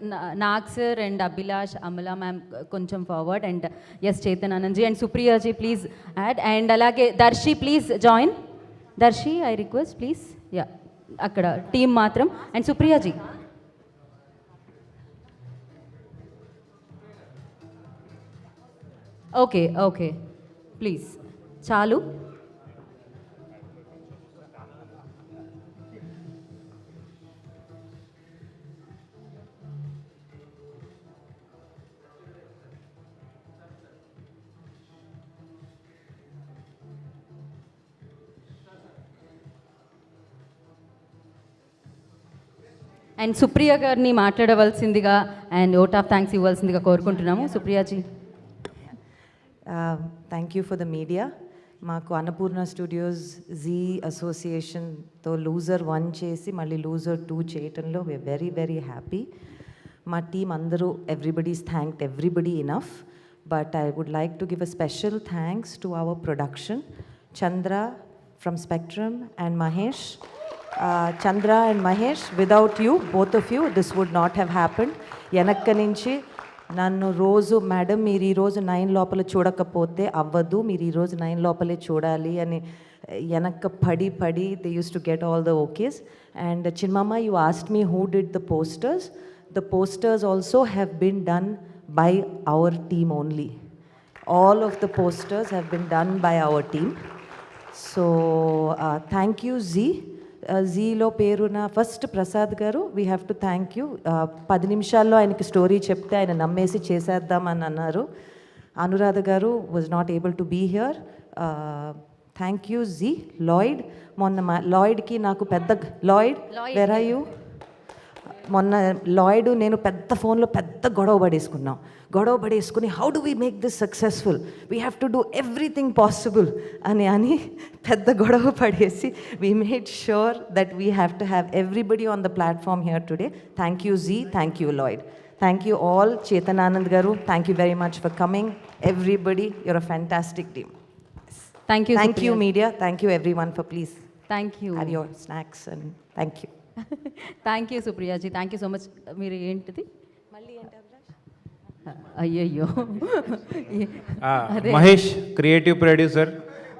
Nag sir and Abhilash, Amala ma'am కొంచెం forward, and yes Chetan Anand ji and Supriyaji please add, and అలాగే Darshi please join. Darshi I request please. Yeah, అక్కడ team మాత్రం, and Supriyaji. Okay okay please చాలు. And Supriya గారిని మాట్లాడవలసిందిగా and vote of thanks ఇవ్వాల్సిందిగా కోరుకుంటున్నాము. Supriyaji. Thank you for the media. మాకు అన్నపూర్ణ స్టూడియోస్ జీ అసోసియేషన్తో లూజర్ 1 చేసి మళ్ళీ లూజర్ 2 చేయటంలో వీఆర్ వెరీ వెరీ హ్యాపీ. మా టీం అందరూ everybody's thanked everybody enough, but I would like to give a special thanks to our production, Chandra from Spectrum and Mahesh. Chandra and Mahesh, without you, both of you, this would not have happened. వెనక్క నుంచి నన్ను రోజు madam మీరు ఈరోజు 9 లోపల చూడకపోతే అవ్వదు, మీరు ఈరోజు 9 లోపలే చూడాలి అని వెనక్క పడి they use to get all the okays. And Chinnamma, you asked me who did the posters. The posters also have been done by our team only. All of the posters have been done by our team. So thank you Zee. జీలో పేరున first Prasad garu, we have to thank you. 10 నిమిషాల్లో ఆయనకి story చెప్తే ఆయన నమ్మేసి చేసేద్దామని అన్నారు. Anuradha garu was not able to be here. Thank you Zee. Lloyd, మొన్న లాయిడ్కి నాకు పెద్ద లాయిడ్ వెర్ ఆర్ యూ? మొన్న లాయిడ్ నేను పెద్ద ఫోన్లో పెద్ద గొడవ పడేసుకుని how do we make this successful, we have to do everything possible అని పెద్ద గొడవ పడేసి we made sure that we have to have everybody on the platform here today. Thank you Zee, thank you Lloyd, thank you all. Chetan Anand garu, thank you very much for coming. Everybody, you're a fantastic team. Thank you media, thank you every one for please have your snacks and thank you. Thank you Supriyaji, thank you so much. మీరు ఏంటిది అయ్యయ్యో Mahesh creative producer.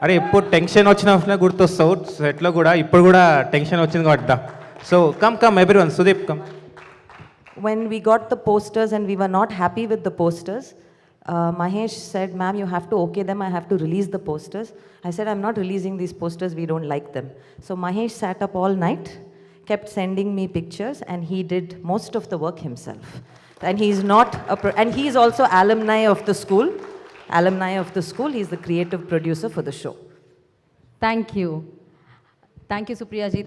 అరే ఎప్పుడు tension వచ్చిన గుర్తొస్తావు సెట్లో కూడా, ఇప్పుడు కూడా టెన్షన్ వచ్చింది కాబట్టి. So come everyone. Sudeep come. When we got the posters and we were not happy with the posters, Mahesh said, ma'am, you have to okay them, I have to release the posters. I said, I'm not releasing these posters, we don't like them. So Mahesh sat up all night, kept sending me pictures, and he did most of the work himself. And he's not and he's also alumni of the school. He's the creative producer for the show. Thank you Supriyaji.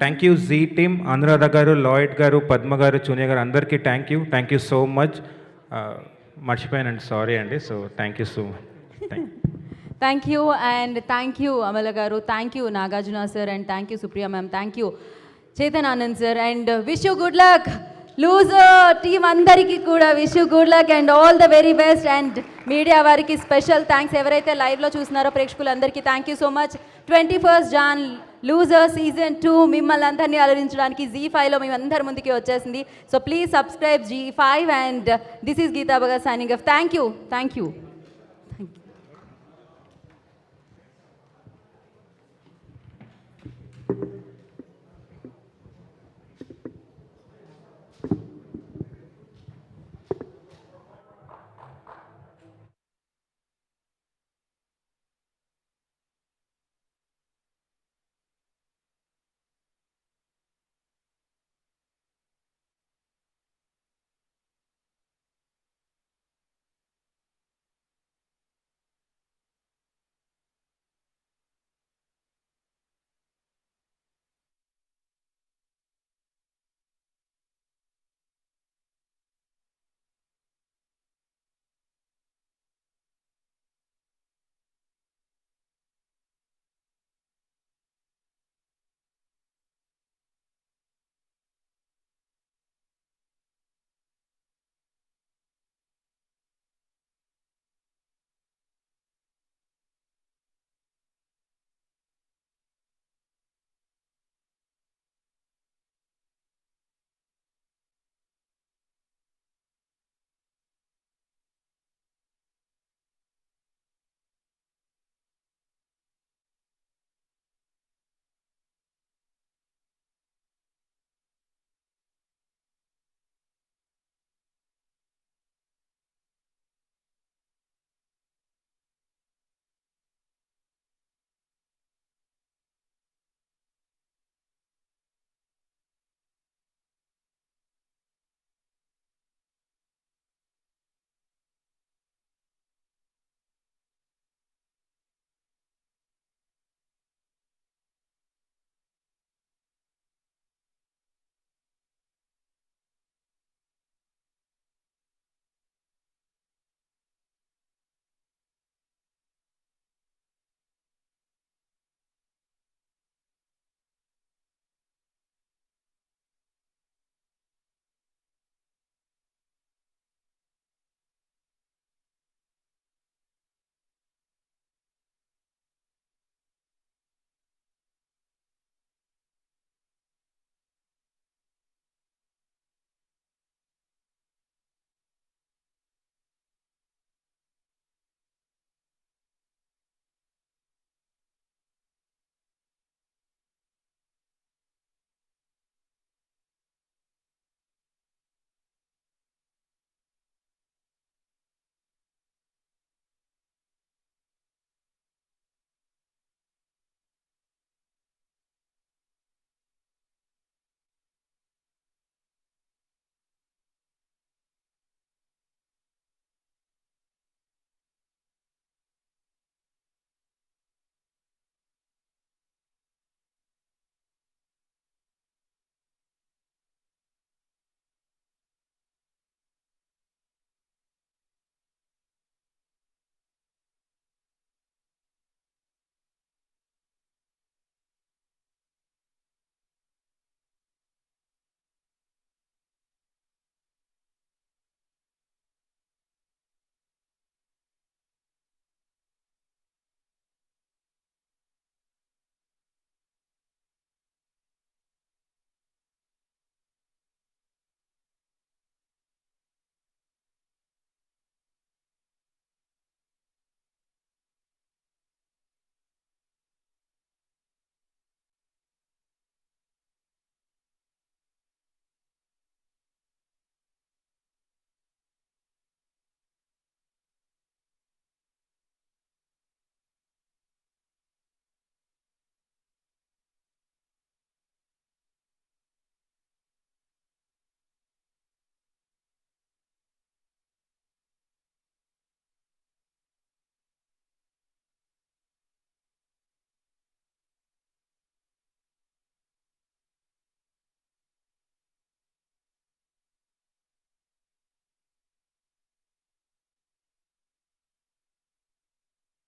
Thank you Z team, Anuradha garu, Lloyd garu, Padma garu, Chunya garu, andarki thank you so much. Marchipoyanu, sorry andi. So thank you so much. Thank you, and thank you Amala garu, thank you Nagarjuna sir, and thank you Supriya ma'am, thank you Chetan Anand sir, and wish you good luck. Loser team అందరికీ కూడా wish you good luck and all the very best. And media వారికి special thanks, ఎవరైతే లైవ్లో చూస్తున్నారో ప్రేక్షకులందరికీ thank you so much. 21st Jan loser season 2 మిమ్మల్ని అందరినీ అలరించడానికి Z5లో మేమందరి ముందుకి వచ్చేసింది. So please subscribe Z5, and this is Geetha Bhagat signing off. Thank you.